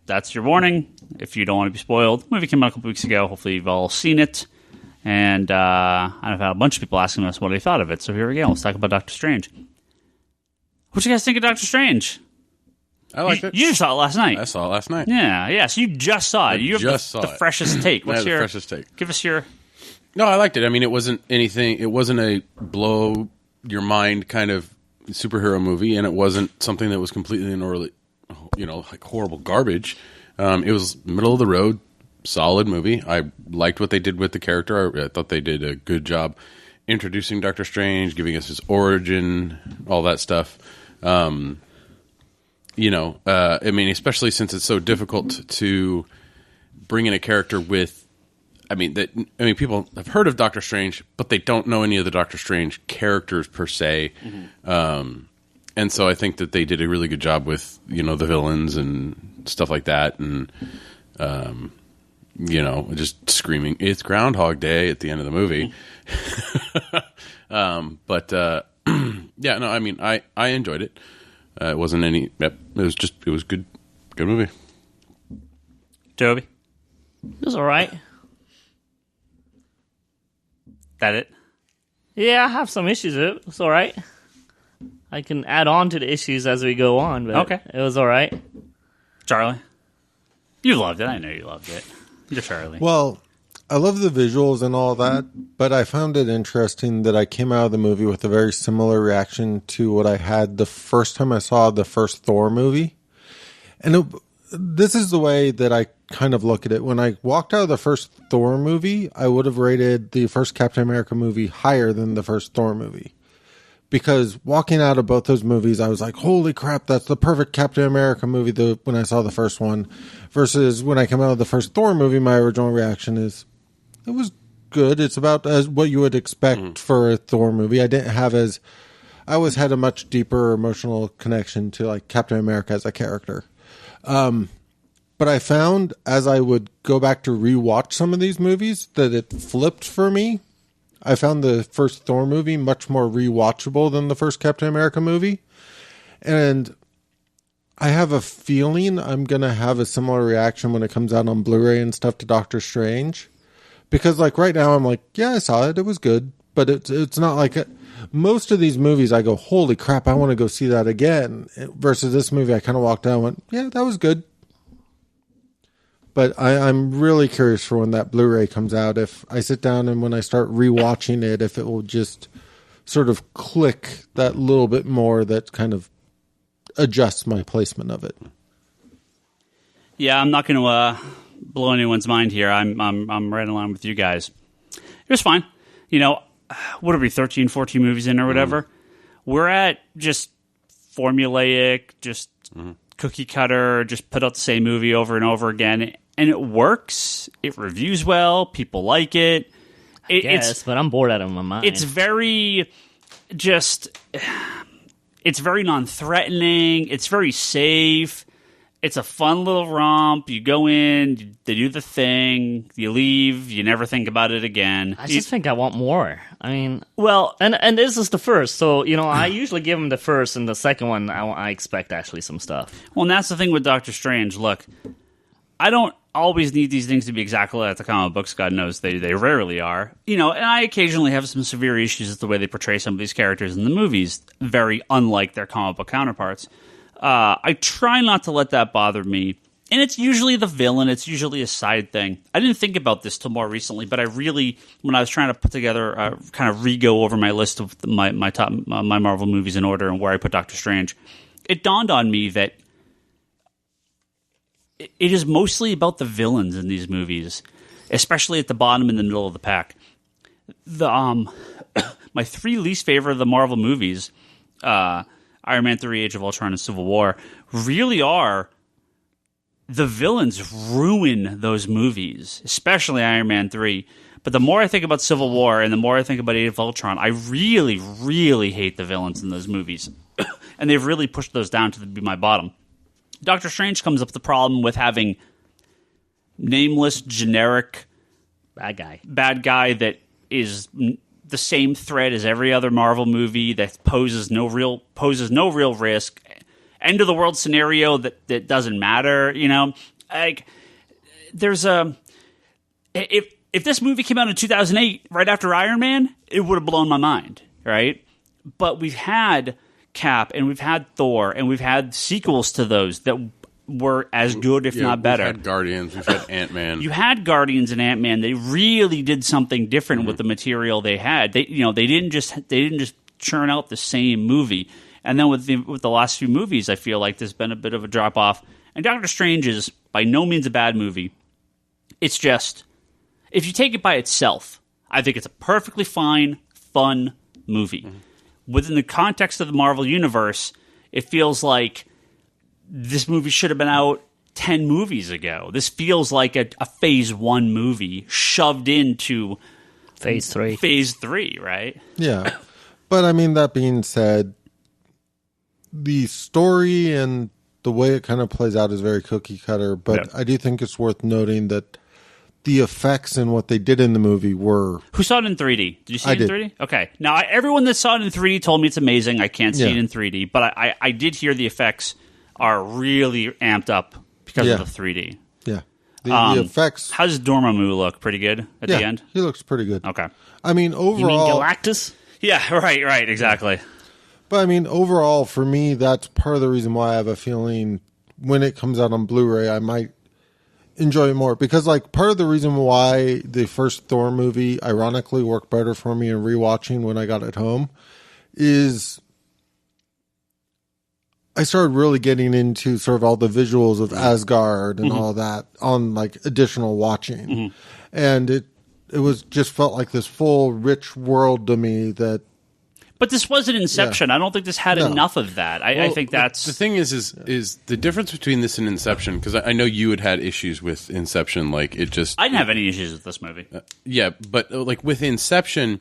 that's your warning. If you don't want to be spoiled, the movie came out a couple weeks ago. Hopefully you've all seen it. And I've had a bunch of people asking us what they thought of it. So here we go. Let's talk about Doctor Strange. What you guys think of Doctor Strange? I liked it. You saw it last night. I saw it last night. Yeah. So you just saw it. You have the freshest take. What's your freshest take? Give us your. No, I liked it. I mean, it wasn't anything. It wasn't a blow your mind kind of superhero movie, and it wasn't something that was completely horrible garbage. It was middle of the road, solid movie. I liked what they did with the character. I thought they did a good job introducing Doctor Strange, giving us his origin, all that stuff. I mean, especially since it's so difficult to bring in a character with, people have heard of Doctor Strange, but they don't know any of the Doctor Strange characters per se. And so I think that they did a really good job with, the villains and stuff like that. And, just screaming, "It's Groundhog Day" at the end of the movie. I enjoyed it. It wasn't any, it was good movie. Toby? It was all right. That it? Yeah, I have some issues with it. It's all right. I can add on to the issues as we go on, but okay. It was all right. Charlie? You loved it. I know you loved it. You're Charlie. Well, I love the visuals and all that, but I found it interesting that I came out of the movie with a very similar reaction to what I had the first time I saw the first Thor movie. And this is the way that I kind of look at it. When I walked out of the first Thor movie, I would have rated the first Captain America movie higher than the first Thor movie. Because walking out of both those movies, I was like, holy crap, that's the perfect Captain America movie when I saw the first one. Versus when I come out of the first Thor movie, my original reaction is, it was good. It's about as what you would expect for a Thor movie. I always had a much deeper emotional connection to like Captain America as a character. But I found as I would go back to rewatch some of these movies that it flipped for me. I found the first Thor movie much more rewatchable than the first Captain America movie. And I have a feeling I'm going to have a similar reaction when it comes out on Blu-ray and stuff to Doctor Strange. Because like right now I'm like, yeah, I saw it. It was good. But it's not like most of these movies I go, holy crap, I want to go see that again. Versus this movie, I kind of walked out and went, yeah, that was good. But I'm really curious for when that Blu-ray comes out. If I sit down and when I start rewatching it, if it will just sort of click that little bit more that kind of adjusts my placement of it. Yeah, I'm not going to blow anyone's mind here. I'm right along with you guys. It was fine. What are we, 13, 14 movies in or whatever? We're at just formulaic, just cookie cutter, just put out the same movie over and over again. And it works. It reviews well. People like it. But I'm bored out of my mind. It's very it's very non-threatening. It's very safe. It's a fun little romp. You go in, they do the thing, you leave, you never think about it again. I just think I want more. I mean, well, and this is the first, so I usually give them the first, and the second one I expect actually some stuff. Well, and that's the thing with Doctor Strange. Look, I don't always need these things to be exactly like the comic books. God knows they rarely are. And I occasionally have some severe issues with the way they portray some of these characters in the movies, very unlike their comic book counterparts. I try not to let that bother me. And it's usually the villain. It's usually a side thing. I didn't think about this till more recently, but I really, when I was trying to put together, kind of re-go over my list of my top my Marvel movies in order and where I put Doctor Strange, it dawned on me that it is mostly about the villains in these movies, especially at the bottom and the middle of the pack. My three least favorite of the Marvel movies, Iron Man 3, Age of Ultron, and Civil War, really are the villains ruin those movies, especially Iron Man 3. But the more I think about Civil War and the more I think about Age of Ultron, I really, really hate the villains in those movies. And they've really pushed those down to be my bottom. Doctor Strange comes up with the problem with having nameless, generic bad guy that is the same threat as every other Marvel movie, that poses no real risk. End of the world scenario that doesn't matter. Like there's if this movie came out in 2008, right after Iron Man, it would have blown my mind, right? But we've had Cap, and we've had Thor, and we've had sequels to those that were as good, if not better. We've had Guardians, we've had Ant-Man. You had Guardians and Ant-Man. They really did something different with the material they had. They didn't just churn out the same movie. And then with the last few movies, I feel like there's been a bit of a drop off. And Doctor Strange is by no means a bad movie. It's just, if you take it by itself, I think it's a perfectly fine fun movie. Within the context of the Marvel Universe, it feels like this movie should have been out 10 movies ago. This feels like a Phase 1 movie shoved into Phase 3. Phase 3, right? Yeah. But I mean, that being said, the story and the way it kind of plays out is very cookie cutter, but I do think it's worth noting that the effects and what they did in the movie were... Who saw it in 3D? Did you see it in 3D? Okay. Now, everyone that saw it in 3D told me it's amazing. I can't see it in 3D, but I did hear the effects are really amped up because of the 3D. Yeah. The effects... How does Dormammu look? Pretty good at the end? He looks pretty good. Okay. I mean, overall... You mean Galactus? Yeah, right, exactly. But I mean, overall, for me, that's part of the reason why I have a feeling when it comes out on Blu-ray, I might enjoy it more. Because, like, part of the reason why the first Thor movie ironically worked better for me in rewatching when I got it home is I started really getting into sort of all the visuals of Asgard and all that on, like, additional watching. And it was just felt like this full, rich world to me that... But this wasn't Inception. I don't think this had enough of that. I think that's... The thing is the difference between this and Inception, because I know you had issues with Inception, like, it just... I didn't have any issues with this movie. Yeah, but, like, with Inception,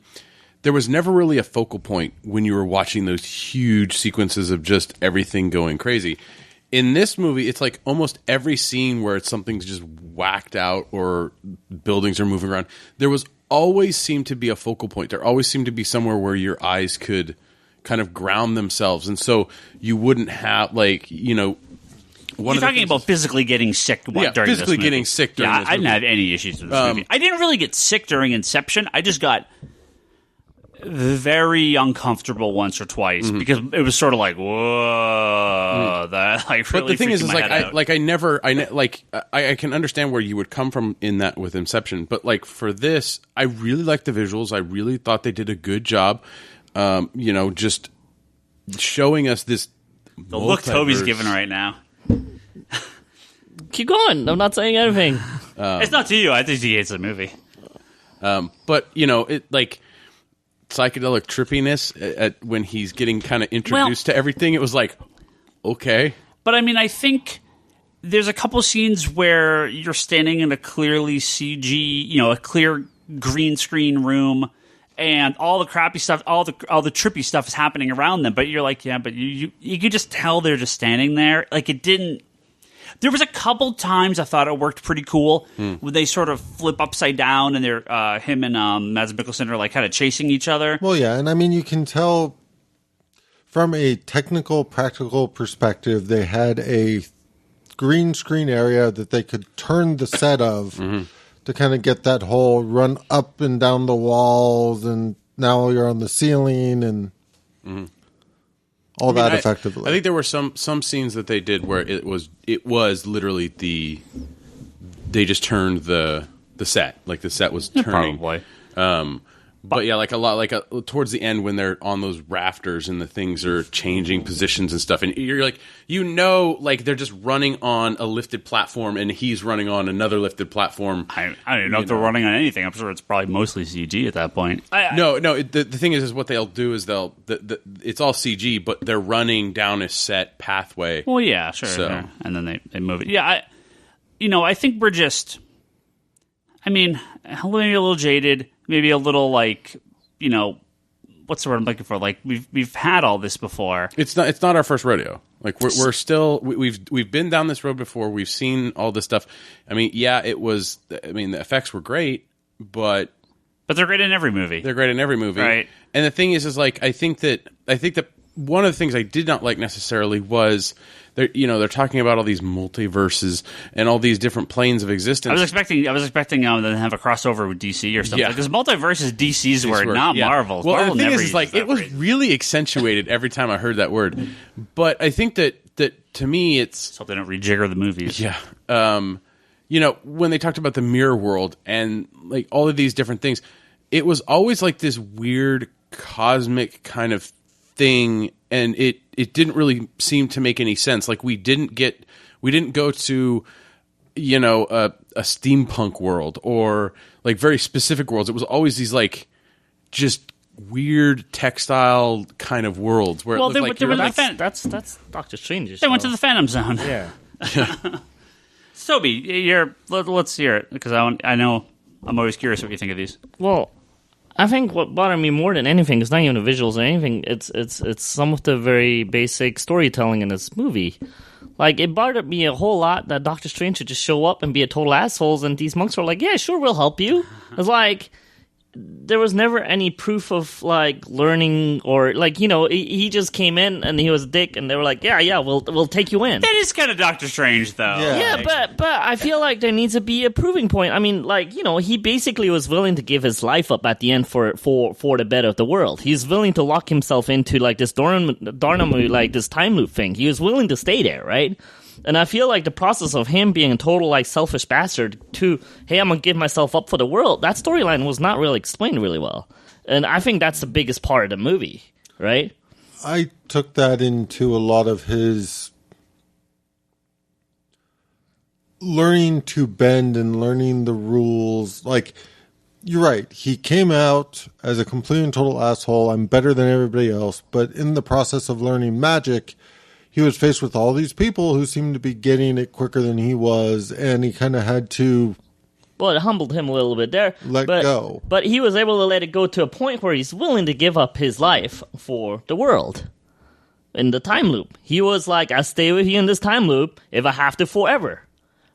there was never really a focal point when you were watching those huge sequences of just everything going crazy. In this movie, it's like almost every scene where something's just whacked out or buildings are moving around, there was always seemed to be a focal point. There always seemed to be somewhere where your eyes could kind of ground themselves. And so you wouldn't have, like, you know... You're talking about physically getting sick during this movie. Physically getting sick during this movie. I didn't have any issues with this movie. I didn't really get sick during Inception. I just got very uncomfortable once or twice because it was sort of like, whoa, that like really. But the thing is like I can understand where you would come from in that with Inception, but like for this, I really liked the visuals. I really thought they did a good job. You know, just showing us this. The look Toby's giving right now. Keep going. I'm not saying anything. It's not to you. I think he hates the movie. But you know, it like. Psychedelic trippiness when he's getting kind of introduced to everything. It was like, okay. But I mean, I think there's a couple scenes where you're standing in a clearly CG, you know, a clear green screen room, and all the crappy stuff, all the trippy stuff is happening around them. But you're like, yeah, but you could just tell they're just standing there. Like it didn't. There was a couple times I thought it worked pretty cool when they sort of flip upside down and they're him and Mads Mikkelsen are like kind of chasing each other. Well, yeah, and I mean you can tell from a technical, practical perspective, they had a green screen area that they could turn the set of to kind of get that whole run up and down the walls, and now you're on the ceiling and. Effectively. I think there were some scenes that they did where it was literally they just turned the set, like the set was turning. Probably. But yeah, like a lot, like towards the end when they're on those rafters and the things are changing positions and stuff, and you're like, you know, like they're just running on a lifted platform and he's running on another lifted platform. I don't even know if they're running on anything. I'm sure it's probably mostly CG at that point. No. The thing is what they'll do is it's all CG, but they're running down a set pathway. Well, yeah, sure. And then they move it. Yeah, I think we're just. I mean, maybe a little jaded. Maybe a little like, you know, what's the word I'm looking for? Like we've had all this before. It's not our first rodeo. Like we're still we've been down this road before. We've seen all this stuff. I mean, yeah, it was. I mean, the effects were great, but they're great in every movie. They're great in every movie, right? And the thing is like I think that one of the things I did not like necessarily was. They're talking about all these multiverses and all these different planes of existence. I was expecting them to have a crossover with DC or something. Because multiverse is DC's word, not Marvel's. Well, Marvel the thing never is like it was really accentuated every time I heard that word. But I think that to me, it's so they don't rejigger the movies. Yeah. When they talked about the mirror world and like all of these different things, it was always like this weird cosmic kind of thing, and it didn't really seem to make any sense. Like we didn't go to a steampunk world or like very specific worlds. It was always these like just weird textile kind of worlds where Well, it looked they were like like- That's Doctor Strange. They went to the Phantom Zone. Yeah. Toby, let's hear it because I know I'm always curious what you think of these. Well, I think what bothered me more than anything is not even the visuals or anything. It's some of the very basic storytelling in this movie. Like, it bothered me a whole lot that Doctor Strange would just show up and be a total asshole, and these monks were like, yeah, sure, we'll help you. It's like, there was never any proof of, like, learning or, like, you know, he just came in and he was a dick, and they were like, yeah, we'll take you in. That is kind of Doctor Strange, though. Yeah. Yeah, but I feel like there needs to be a proving point. I mean, like, you know, he basically was willing to give his life up at the end for the better of the world. He's willing to lock himself into, like, this Dornamo, like, this time loop thing. He was willing to stay there, right? And I feel like the process of him being a total, like, selfish bastard to, hey, I'm gonna give myself up for the world, that storyline was not really explained really well. And I think that's the biggest part of the movie, right? I took that into a lot of his learning to bend and learning the rules. Like, you're right. He came out as a complete and total asshole. I'm better than everybody else. But in the process of learning magic, he was faced with all these people who seemed to be getting it quicker than he was. And he kind of had to Well, it humbled him a little bit there. let go. But he was able to let it go to a point where he's willing to give up his life for the world. In the time loop. He was like, I'll stay with you in this time loop if I have to forever.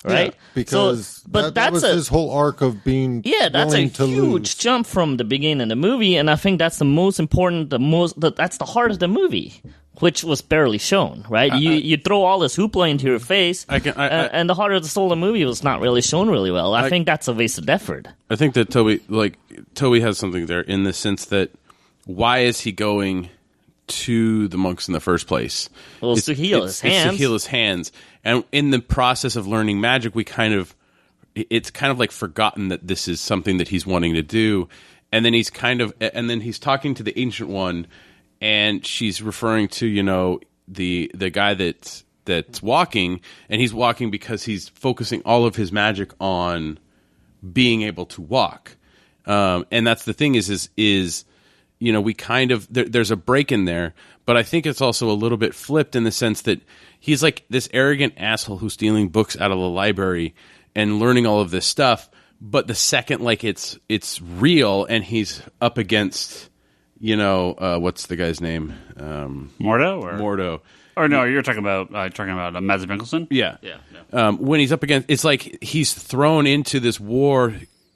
Right? Yeah, because that was his whole arc of being that's a willing to huge lose. jump from the beginning of the movie, and I think that's the most important, that's the heart of the movie, which was barely shown, right? You throw all this hoopla into your face, and the heart of the soul of the movie was not really shown really well. I think that's a wasted effort. I think that Toby has something there in the sense that why is he going to the monks in the first place? Well, it's to heal his hands. It's to heal his hands. And in the process of learning magic, it's kind of like forgotten that this is something that he's wanting to do. And then he's talking to the Ancient One, and she's referring to, you know, the guy that's walking, and he's walking because he's focusing all of his magic on being able to walk. And that's the thing is you know, we kind of there's a break in there, but I think it's also a little bit flipped in the sense that he's like this arrogant asshole who's stealing books out of the library and learning all of this stuff. But the second, like, it's real and he's up against, you know, what's the guy's name? Mordo. Or no, you're talking about Mads Mikkelsen? Yeah. Yeah. When he's up against, it's like he's thrown into this war,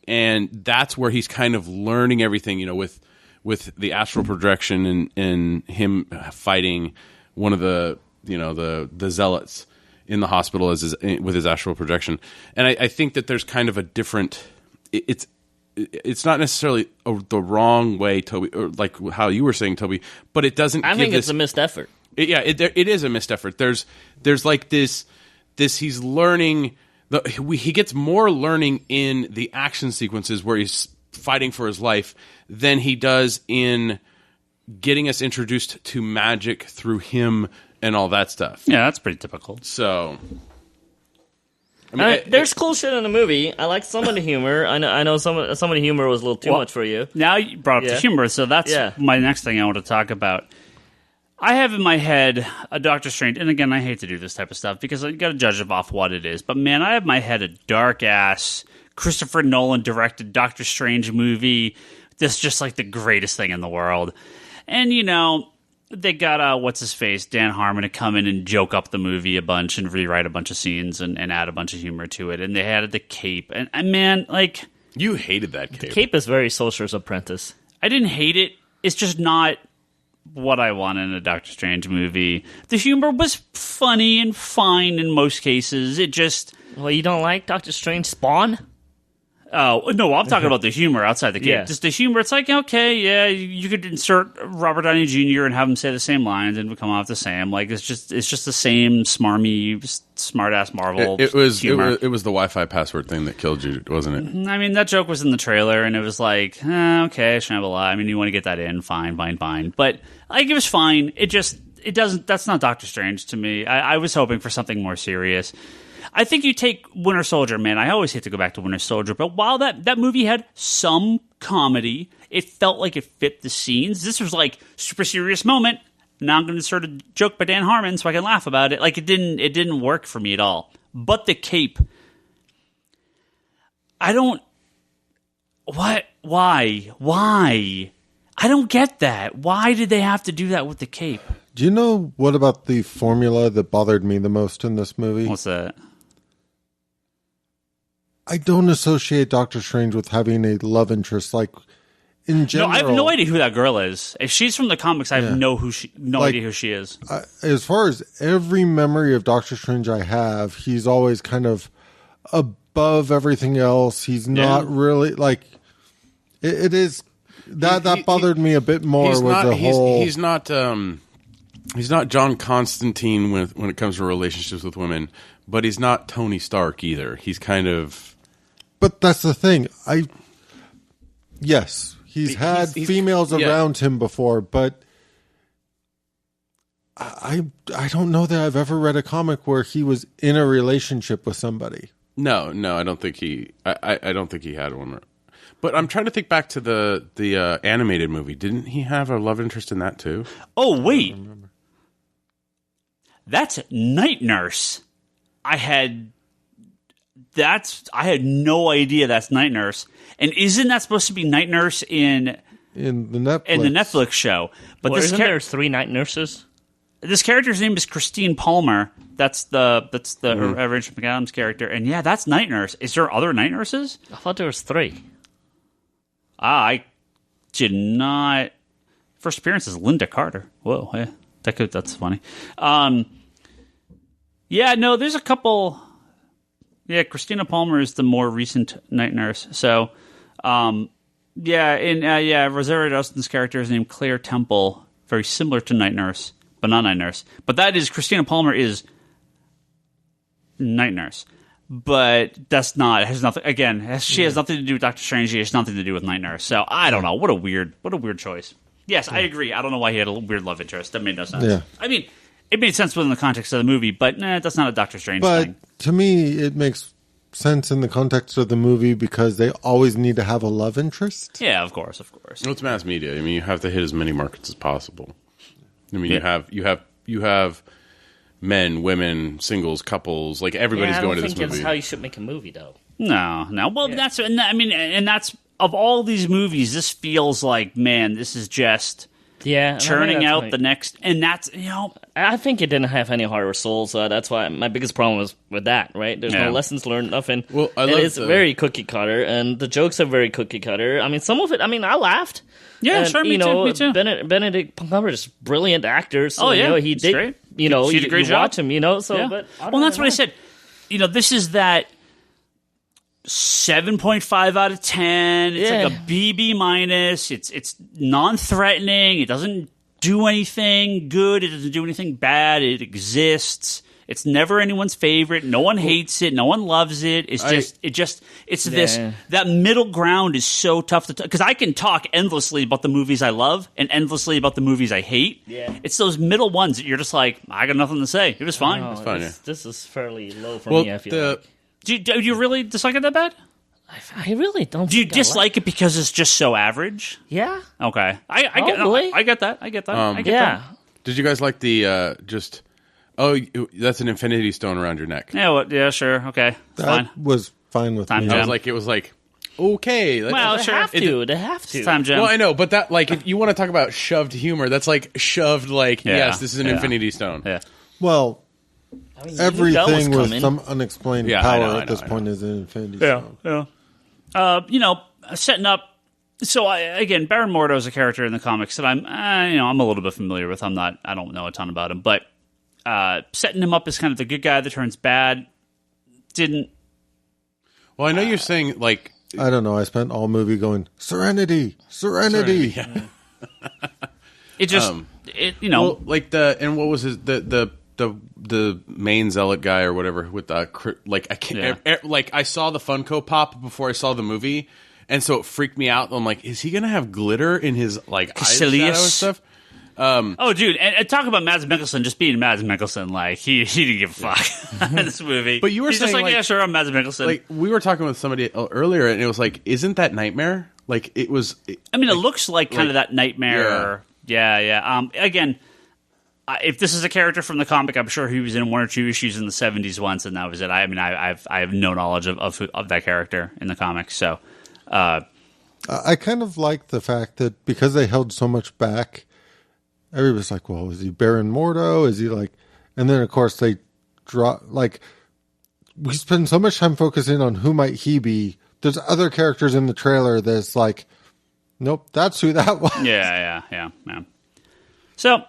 and that's where he's kind of learning everything, you know, with the astral projection and him fighting one of the, you know, the zealots in the hospital with his astral projection. And I think that there's kind of a different, it's not necessarily the wrong way, Toby, or like how you were saying, Toby, but it doesn't. I think it's a missed effort. It is a missed effort. There's like this he's learning. He gets more learning in the action sequences where he's fighting for his life than he does in getting us introduced to magic through him and all that stuff. Yeah, that's pretty typical. So, I mean, there's cool shit in the movie. I like some of the humor. I know some of the humor was a little too much for you. Now you brought up the humor, so that's my next thing I want to talk about. I have in my head a Doctor Strange, and again, I hate to do this type of stuff because you got to judge it off what it is. But man, I have in my head a dark ass Christopher Nolan directed Doctor Strange movie. That's just like the greatest thing in the world. And you know, they got what's his face, Dan Harmon, to come in and joke up the movie a bunch and rewrite a bunch of scenes and add a bunch of humor to it. And they had the cape, and man, like, you hated that cape. The cape is very Sorcerer's Apprentice. I didn't hate it. It's just not what I want in a Doctor Strange movie. The humor was funny and fine in most cases. It just... Well, you don't like Doctor Strange Spawn? Oh, no, I'm talking about the humor outside the game. Yeah. Just the humor, it's like, okay, yeah, you could insert Robert Downey Jr. and have him say the same lines and it would come off the same. Like, it's just the same smarmy, smart-ass Marvel humor. It was the Wi-Fi password thing that killed you, wasn't it? I mean, that joke was in the trailer, and it was like, okay, Shambhala. I mean, you want to get that in, fine. But, like, it was fine. It doesn't, that's not Doctor Strange to me. I was hoping for something more serious. I think you take Winter Soldier, man. I always hate to go back to Winter Soldier, but while that movie had some comedy, it felt like it fit the scenes. This was like super serious moment. Now I'm going to insert a joke by Dan Harmon so I can laugh about it. Like it didn't work for me at all. But the cape, I don't. What? Why? I don't get that. Why did they have to do that with the cape? Do you know what about the formula that bothered me the most in this movie? What's that? I don't associate Doctor Strange with having a love interest. Like, in general, No, I have no idea who that girl is. If she's from the comics, I have no idea who she is. As far as every memory of Doctor Strange I have, he's always kind of above everything else. He's not really like it is that bothered me a bit more. He's not John Constantine when it comes to relationships with women, but he's not Tony Stark either. He's kind of. But that's the thing. He's had females around him before, but I don't know that I've ever read a comic where he was in a relationship with somebody. No, I don't think he. I don't think he had one. But I'm trying to think back to the animated movie. Didn't he have a love interest in that too? Oh wait, that's Night Nurse. I had no idea that's Night Nurse. And isn't that supposed to be Night Nurse in the Netflix show? But well, isn't there 3 night nurses? This character's name is Christine Palmer. That's the Rachel McAdams character. And yeah, that's Night Nurse. Is there other Night Nurses? I thought there was 3. I did not. First appearance is Linda Carter. Whoa, yeah, that's funny. Yeah, no, there's a couple. Yeah, Christina Palmer is the more recent Night Nurse. So, Rosario Dawson's character is named Claire Temple, very similar to Night Nurse, but not Night Nurse. But that is Christina Palmer is Night Nurse, but that's not. It has nothing. Again, she has nothing to do with Doctor Strange. She has nothing to do with Night Nurse. So I don't know. What a weird choice. Yes, I agree. I don't know why he had a weird love interest. That made no sense. Yeah. I mean, it made sense within the context of the movie, but that's not a Doctor Strange thing. But to me, it makes sense in the context of the movie because they always need to have a love interest. Yeah, of course. It's mass media. I mean, you have to hit as many markets as possible. I mean, you have men, women, singles, couples. Like everybody's going to this movie. I don't think that's how you should make a movie, though. No. Well, that's of all these movies, this feels like, man, this is just churning out the next, and that's I think it didn't have any heart or soul, so that's why my biggest problem was with that. Right? There's no lessons learned, nothing. Well, it is very cookie cutter, and the jokes are very cookie cutter. I mean, some of it. I mean, I laughed. Yeah, and, sure. Me too. Benedict Cumberbatch, brilliant actor. So, he did. Great. He did a great job. Watch him. So, but that's what I said. This is that 7.5 out of 10. It's like a BB minus. It's non-threatening. It doesn't do anything good. It doesn't do anything bad. It exists. It's never anyone's favorite. No one hates it. No one loves it. It's this, that middle ground is so tough to because I can talk endlessly about the movies I love and endlessly about the movies I hate. Yeah. It's those middle ones that you're just like, I got nothing to say. It was fine. It's fine. This is fairly low for me, I feel like. Do you really dislike it that bad? I really don't. Do you dislike it because it's just so average? Yeah. Okay. I get that. I get that. Did you guys like the just? Oh, that's an infinity stone around your neck. Yeah, sure. Okay. That was fine with me. It was like, okay. Well, sure. They have to. Time gem. Well, I know, but that, like, if you want to talk about shoved humor, that's like shoved, like, yes, this is an infinity stone. Yeah. Well, everything with some unexplained power at this point is an infinity stone. Yeah. Setting up. So Baron Mordo is a character in the comics that I'm a little bit familiar with. I don't know a ton about him, but setting him up as kind of the good guy that turns bad didn't. Well, I know you're saying, like, I don't know. I spent all movie going Serenity. Yeah. It just well, like and what was his the main zealot guy or whatever with the like I can't like I saw the Funko Pop before I saw the movie, and so it freaked me out. I'm like, is he gonna have glitter in his like eyeshadow and stuff? Dude, and talk about Mads Mikkelsen just being Mads Mikkelsen. Like he didn't give a fuck in this movie. But you were He's saying, just like, yeah, sure, I'm Mads Mikkelsen. Like we were talking with somebody earlier, and it was like, isn't that Nightmare? Like it was. It looks like kind of that nightmare. Yeah. Again, if this is a character from the comic, I'm sure he was in 1 or 2 issues in the 70s once, and that was it. I have no knowledge of that character in the comics. So, I kind of like the fact that because they held so much back, everybody's like, "Well, is he Baron Mordo? Is he like?" And then of course they draw like we spend so much time focusing on who might he be. There's other characters in the trailer that's like, nope, that's who that was. Yeah. So,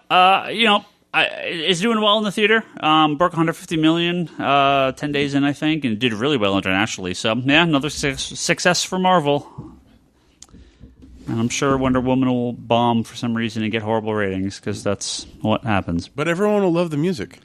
it's doing well in the theater. Broke 150 million 10 days in, I think, and did really well internationally. So, yeah, another success for Marvel. And I'm sure Wonder Woman will bomb for some reason and get horrible ratings, because that's what happens. But everyone will love the music.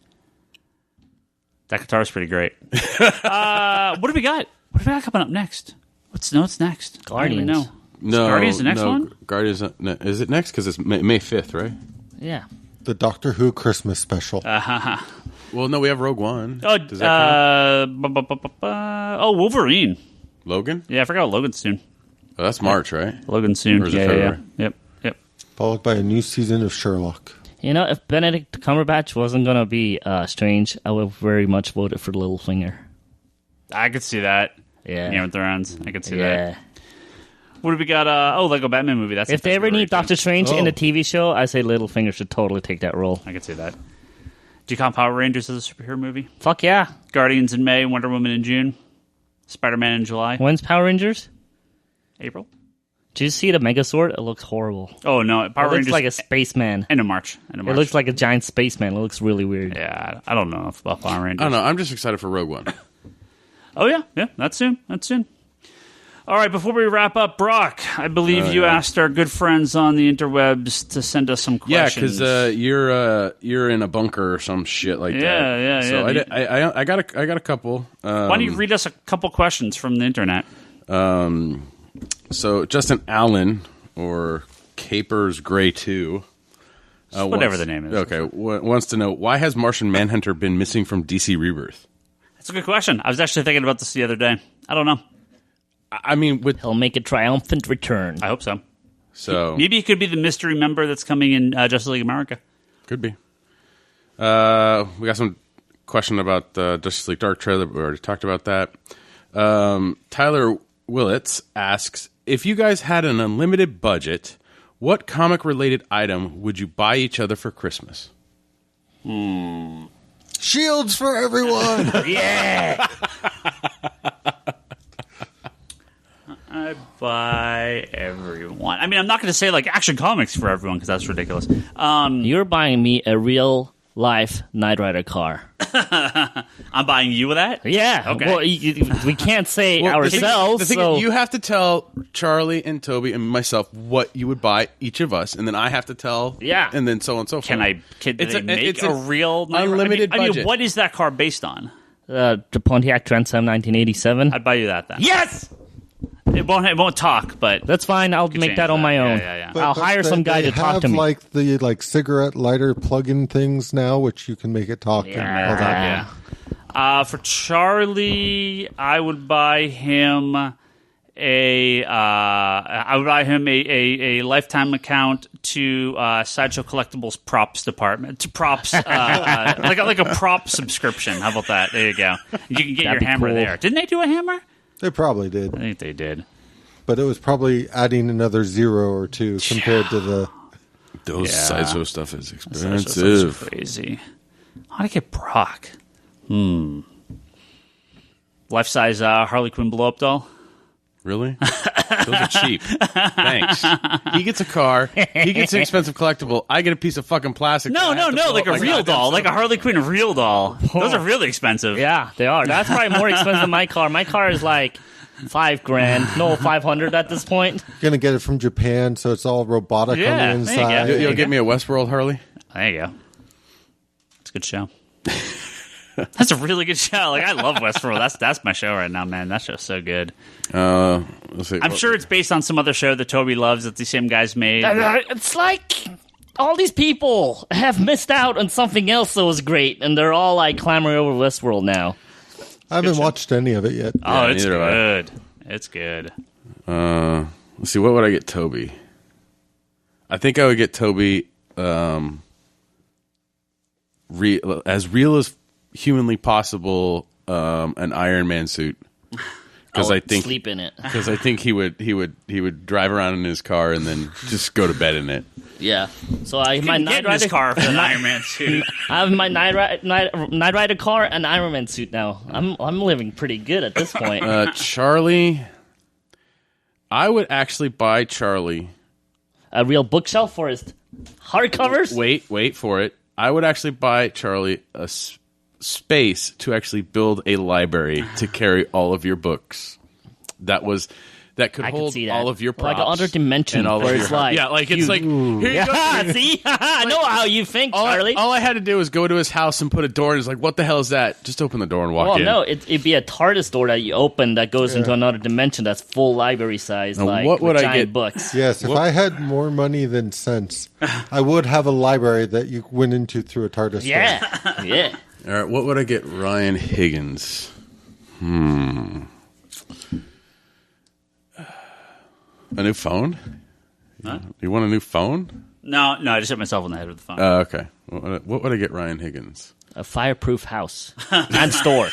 That guitar's pretty great. What do we got? What do we got coming up next? What's next? Guardians. I don't even know. No, Guardians the next one? Guardians. Is it next? Because it's May 5th, right? Yeah. The Doctor Who Christmas special. Well, no, we have Rogue One. Oh, Does that count? Wolverine. Logan? Yeah, I forgot Logan's soon. Oh, that's March, right? Logan's soon. Or is it Yeah. February? Yep. Followed by a new season of Sherlock. If Benedict Cumberbatch wasn't going to be Strange, I would have very much voted for Littlefinger. I could see that. Yeah. Game of Thrones. I could see Yeah. that. What do we got? Lego Batman movie. If they ever need Doctor Strange in Oh. a TV show, I say Littlefinger should totally take that role. I could see that. Do you count Power Rangers as a superhero movie? Fuck yeah. Guardians in May, Wonder Woman in June, Spider-Man in July, When's Power Rangers? April. Did you see the Megazord? It looks horrible. Oh no, Power It looks Rangers like a spaceman. end of March. It looks like a giant spaceman. It looks really weird. Yeah, I don't know enough about Power Rangers. I don't know. I'm just excited for Rogue One. Oh yeah, that's soon. All right, before we wrap up, Brock, I believe you asked our good friends on the interwebs to send us some Yeah, questions. because you're in a bunker or some shit like that. Yeah. So I got a couple. Why don't you read us a couple questions from the internet? So Justin Allen or Capers Gray 2. Whatever the name is. Okay, wants to know, why has Martian Manhunter been missing from DC Rebirth? That's a good question. I was actually thinking about this the other day. I don't know. I mean, He'll make a triumphant return. I hope so. so Maybe it could be the mystery member that's coming in Justice League America. could be. We got some question about the Justice League Dark trailer. We already talked about that. Tyler Willits asks, if you guys had an unlimited budget, what comic-related item would you buy each other for Christmas? Shields for everyone. Yeah! I buy everyone. I mean, I'm not going to say like Action Comics for everyone because that's ridiculous. You're buying me a real-life Knight Rider car. I'm buying you with that? Yeah. Okay. Well, we can't say ourselves. The thing so is, you have to tell Charlie and Toby and myself what you would buy each of us, and then I have to tell. Yeah. And then so on and so forth. Can they make it's a real unlimited I mean, budget. what is that car based on? the Pontiac Trans Am 1987. I'd buy you that then. Yes! It won't talk, but That's fine. I'll make change that on my that. own. Yeah. I'll hire some guy to talk to me. Like the cigarette lighter plug-in things now, which you can make it talk and all that. Yeah. For Charlie, I would buy him a lifetime account to Sideshow Collectibles props department, to props like a prop subscription. How about that? There you go. You can get your be hammer cool. there. Didn't they do a hammer? They probably did, I think they did. but it was probably adding another 0 or 2 compared to the. Those Yeah. sideshow stuff is That's expensive. crazy. How to get Brock? Life-size Harley Quinn blow-up doll. Really? Those are cheap. Thanks. He gets a car. He gets an expensive collectible. I get a piece of fucking plastic. No, that I have to blow like up a my real goddamn doll, self. like a Harley Quinn real doll. Those are really expensive. Yeah, they are. That's probably more expensive than my car. My car is like $5,000. No, 500 at this point. Gonna get it from Japan, so it's all robotic Yeah, on there the you inside. go. You'll get me a Westworld Harley? There you go. It's a good show. That's a really good show. Like I love Westworld. That's my show right now, man. That show's so good. Let's see. I'm sure it's based on some other show that Toby loves that the same guys made. It's like all these people have missed out on something else that was great, and they're all like clamoring over Westworld now. I haven't watched any of it yet. Oh, it's neither have I. good. It's good. Let's see, what would I get Toby? I think I would get Toby as real as humanly possible, an Iron Man suit. Because I think sleep in it. Because I think he would drive around in his car and then just go to bed in it. Yeah. So I have my Get Knight in his Rider car for an Iron Man suit. I have my Knight Rider car and Iron Man suit now. I'm living pretty good at this point. Charlie, I would actually buy Charlie A real bookshelf for his hardcovers. Wait for it. I would actually buy Charlie a space to actually build a library to carry all of your books. That could hold all of your props. Like another dimension where it's like... Yeah, like it's like... Here you go. See? I know how you think, Charlie. All I had to do was go to his house and put a door, and it's like, what the hell is that? Just open the door and walk in. Well, no, it'd be a TARDIS door that you open that goes into another dimension that's full library size, now, like what would with I giant get? books. Yes, if I had more money than sense, I would have a library that you went into through a TARDIS door. Yeah. All right, what would I get Ryan Higgins? A new phone? Huh? You want a new phone? No, I just hit myself on the head with the phone. Okay. What would I get Ryan Higgins? A fireproof house and store.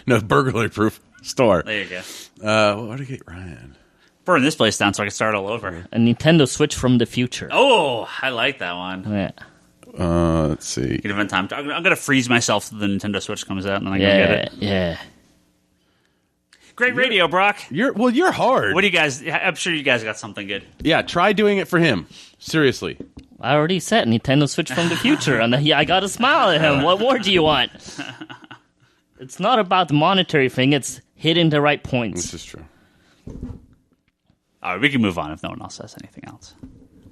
No, burglary-proof store. There you go. What would I get Ryan? Burn this place down so I can start all over. A Nintendo Switch from the future. Oh, I like that one. Yeah. Let's see. Get event time. I'm going to freeze myself till the Nintendo Switch comes out, and then I go get it. Yeah. Great radio, Brock. You're hard. What do you guys... I'm sure you guys got something good. Yeah, try doing it for him. Seriously. I already said Nintendo Switch from the future, and I got a smile at him. What more do you want? It's not about the monetary thing. It's hitting the right points. This is true. All right, we can move on if no one else says anything else.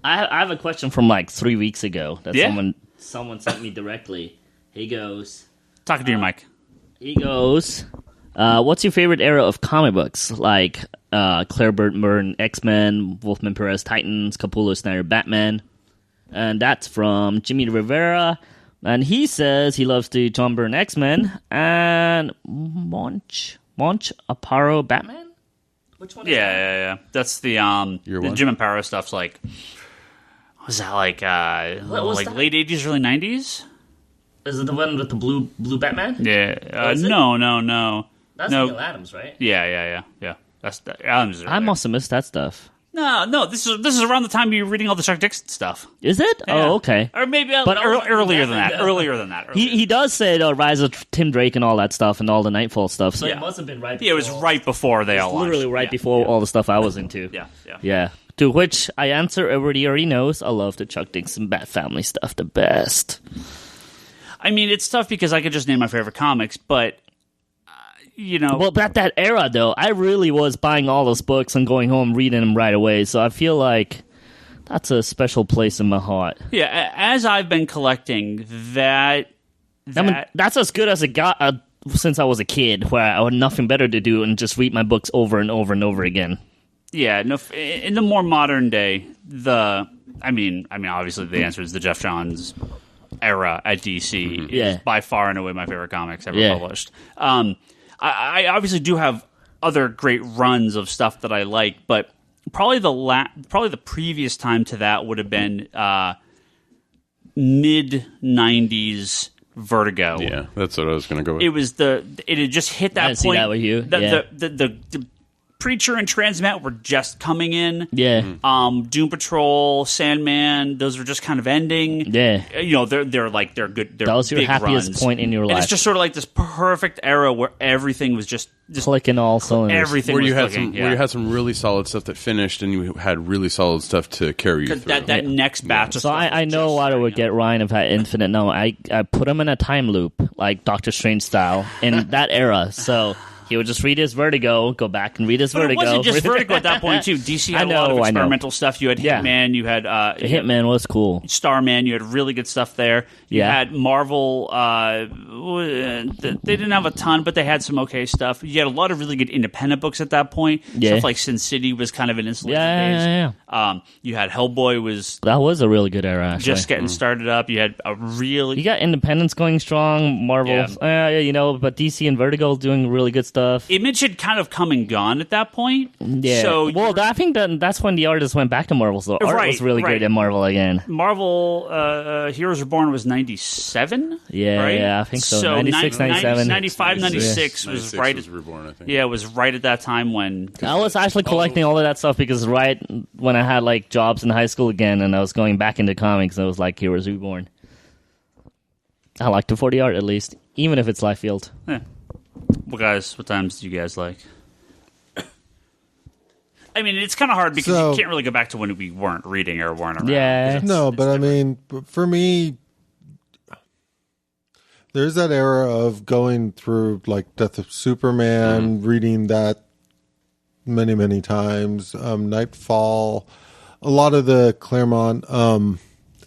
I have a question from like 3 weeks ago that Yeah? someone sent me directly. He goes, Talking to your mic. what's your favorite era of comic books? Like Claire Byrne, X-Men, Wolfman Perez, Titans, Capullo Snyder, Batman. And that's from Jimmy Rivera. And he says he loves the John Byrne X-Men and Monch Aparo Batman? Which one is that? Yeah. That's the one? Jim and Paro stuff's like... Was that like was that? late 80s, early 90s? Is it the one with the blue Batman? Yeah. is it? No. That's No. Neil Adams, right? Yeah. That's Adams. I must have missed that stuff. No. This is around the time you were reading all the Chuck Dixon stuff. Is it? Yeah. Oh, okay. Or maybe But earlier than that. Earlier than that. He does say the Rise of Tim Drake and all that stuff and all the Nightfall stuff. So Yeah. it must have been right. Yeah, it was right before they all literally launched. right before all the stuff I was into. Yeah. To which I answer, everybody already knows, I love the Chuck Dixon Bat Family stuff the best. I mean, it's tough because I could just name my favorite comics, but Well, at that era, though, I really was buying all those books and going home reading them right away. So I feel like that's a special place in my heart. yeah, as I've been collecting that I mean, that's as good as it got since I was a kid, where I had nothing better to do and just read my books over and over and over again. yeah, no, in the more modern day, I mean, obviously the answer is the Jeff Johns era at DC Yeah. is by far and away my favorite comics ever Yeah. published. I obviously do have other great runs of stuff that I like, but probably the previous time to that would have been mid '90s Vertigo. Yeah, that's what I was going to go with. It was it had just hit that I see point. that with you. The Preacher and Transmet were just coming in. Yeah. Doom Patrol, Sandman, those were just kind of ending. Yeah. They're good. They're That was your big happiest runs. point in your And life. it's just sort of like this perfect era where everything was just Clicking all cylinders. everything where was you had clicking. where you had some really solid stuff that finished, and you had really solid stuff to carry you through. that next batch of So stuff I was know just what I would starting get Ryan if I had infinite. No, I put him in a time loop, like Doctor Strange style, in that era. So he would just read his Vertigo, go back and read his But Vertigo. it wasn't just Vertigo at that point, too. DC had a lot of experimental stuff. You had Yeah. Hitman, you had Hitman was cool. Starman, you had really good stuff there. You Yeah. had Marvel, they didn't have a ton, but they had some okay stuff. You had a lot of really good independent books at that point. Yeah. Stuff like Sin City was kind of an insulated phase. Yeah. You had Hellboy was That was a really good era, actually. just getting started up. You had a really... You got Independence going strong, Marvel, but DC and Vertigo doing really good stuff. stuff. Image had kind of come and gone at that point. Yeah. So I think that's when the artists went back to Marvel. So art was really great at Marvel again. Marvel Heroes Reborn was 97? Yeah, right? yeah, I think so. 96, 97. 95, 96 was right. Was Reborn, I think. Yeah, it was right at that time when... I was actually collecting all of that stuff because right when I had like jobs in high school again and I was going back into comics, I was like, Heroes Reborn. I like 240 art at least, even if it's Liefeld. Yeah. Well, guys, what times do you guys like? I mean, it's kind of hard because you can't really go back to when we weren't reading or weren't around. Yeah. No, but I mean, for me, there's that era of going through like Death of Superman, reading that many, many times. Nightfall, a lot of the Claremont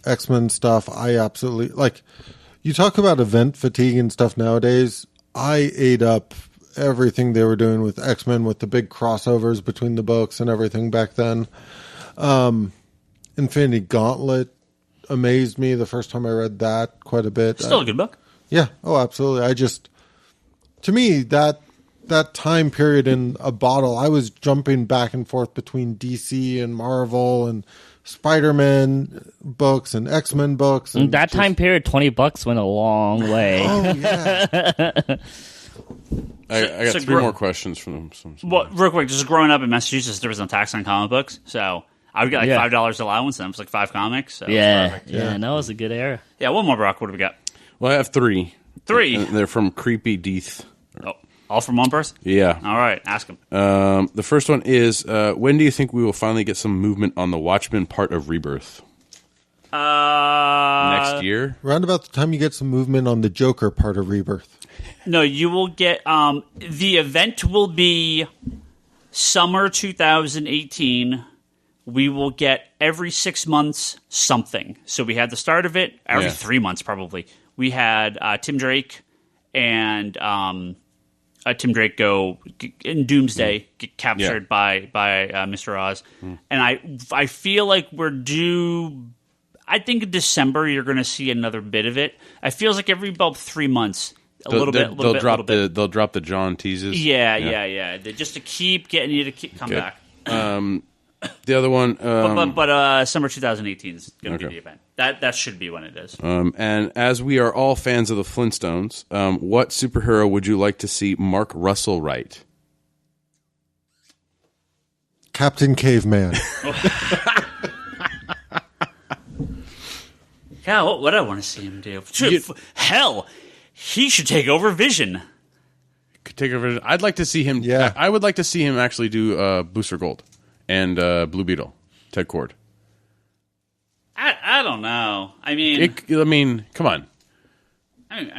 X-Men stuff. I absolutely like. You talk about event fatigue and stuff nowadays. I ate up everything they were doing with X-Men with the big crossovers between the books and everything back then. Infinity Gauntlet amazed me the first time I read that quite a bit. Still a good book. Yeah. Oh, absolutely. To me, that time period in a bottle, I was jumping back and forth between DC and Marvel and Spider-Man books and X-Men books. And that time period, $20 went a long way. Oh, yeah. I got three more questions from them. Well, real quick, just growing up in Massachusetts, there was no tax on comic books, so I would get like $5 allowance, and it was like 5 comics. So yeah, that was a good era. Yeah, one more, Brock. What do we got? Well, I have 3. 3? They're from Creepy Deeth. Oh, all from one person? Yeah. All right, ask him. The first one is, when do you think we will finally get some movement on the Watchmen part of Rebirth? Next year? Around about the time you get some movement on the Joker part of Rebirth. No, you will get... the event will be summer 2018. We will get every 6 months something. So we had the start of it, every 3 months probably. We had Tim Drake and... Tim Drake go in Doomsday, get captured by Mr. Oz, and I feel like we're due. I think in December you're going to see another bit of it. It feels like every about 3 months, They'll drop the John teases. Yeah. Just to keep getting you to come back. The other one, but summer 2018 is going to be the event. That should be when it is. And as we are all fans of the Flintstones, what superhero would you like to see Mark Russell write? Captain Caveman. Yeah, what would I want to see him do? Hell, he should take over Vision. I'd like to see him. Yeah. I would like to see him actually do Booster Gold and Blue Beetle, Ted Cord. I don't know. I mean, come on.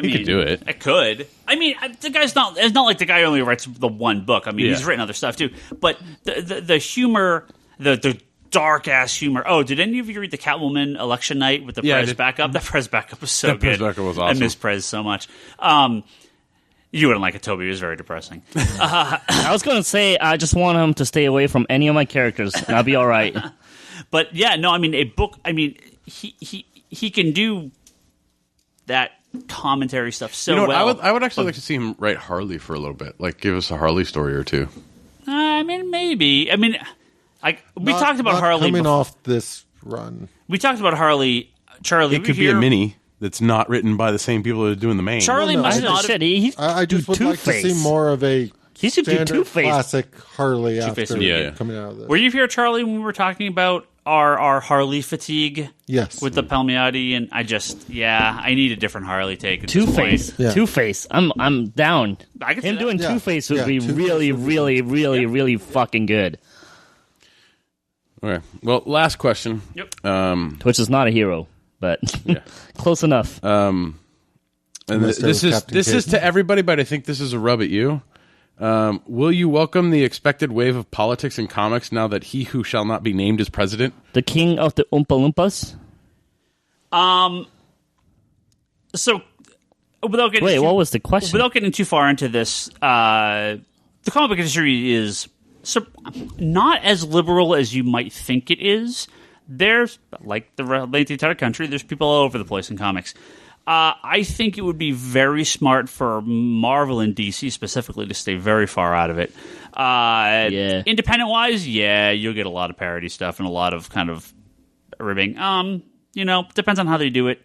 He could do it. I could. I mean, the guy's not. It's not like the guy only writes the one book. I mean, he's written other stuff too. But the humor, the dark ass humor. Oh, did any of you read the Catwoman election night with the Prez backup? That Prez backup was so good. Prez backup was awesome. I miss Prez so much. You wouldn't like it, Toby. It was very depressing. I was going to say, I just want him to stay away from any of my characters. And I'll be all right. But yeah, no, I mean, a book. I mean, he can do that commentary stuff so well. I would actually like to see him write Harley for a little bit. Like, give us a Harley story or two. I mean, maybe. I mean, we talked about Harley coming off this run. We talked about Harley. Charlie, it could be a mini that's not written by the same people that are doing the main. Charlie must not. I just would like to see more of a standard classic Harley after coming out of this. Were you here, Charlie, when we were talking about our Harley fatigue? Yes. With the Palmiotti, and I need a different Harley take. Two-Face. Yeah. Two-Face. I'm down. I can Him doing Yeah. Two-Face would be Two-Face really, would be really, really, really fucking good. Okay. Well, last question. Yep. Which is not a hero, but close enough. And this is to everybody, but I think this is a rub at you. Will you welcome the expected wave of politics in comics now that he who shall not be named is president? The king of the Oompa Loompas? So, without getting what was the question? Without getting too far into this, the comic book industry is not as liberal as you might think it is. There's, like the entire country, there's people all over the place in comics. I think it would be very smart for Marvel and DC specifically to stay very far out of it. Independent-wise, you'll get a lot of parody stuff and a lot of kind of ribbing. Depends on how they do it.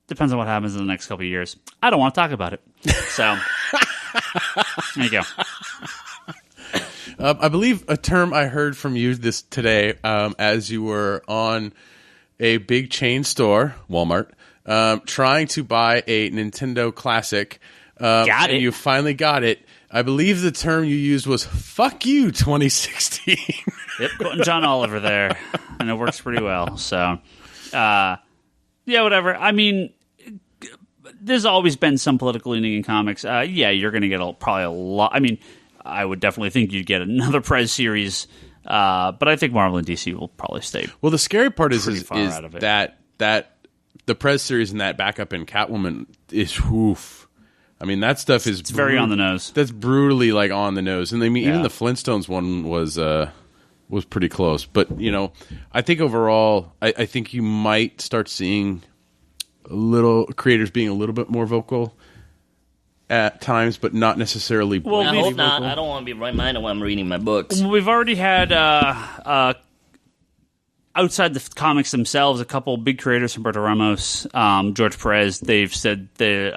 Depends on what happens in the next couple of years. I don't want to talk about it. So, there you go. I believe a term I heard from you today as you were on a big chain store, Walmart, trying to buy a Nintendo Classic. Got it. And you finally got it. I believe the term you used was "fuck you" 2016. Yep, quoting John Oliver there, and it works pretty well. So, whatever. I mean, there's always been some political leaning in comics. You're going to get probably a lot. I mean, I would definitely think you'd get another Prez series, but I think Marvel and DC will probably stay. Well, the scary part is out of it. that the Prez series and that backup in Catwoman is oof. I mean, that stuff is very on the nose. That's brutally like on the nose, and I mean, even the Flintstones one was pretty close. But I think overall, I think you might start seeing creators being a little bit more vocal at times, but not necessarily. Well, I hope not. I don't want to be right-minded when I'm reading my books. We've already had outside the comics themselves, a couple big creators, Humberto Ramos, George Perez. They've said they're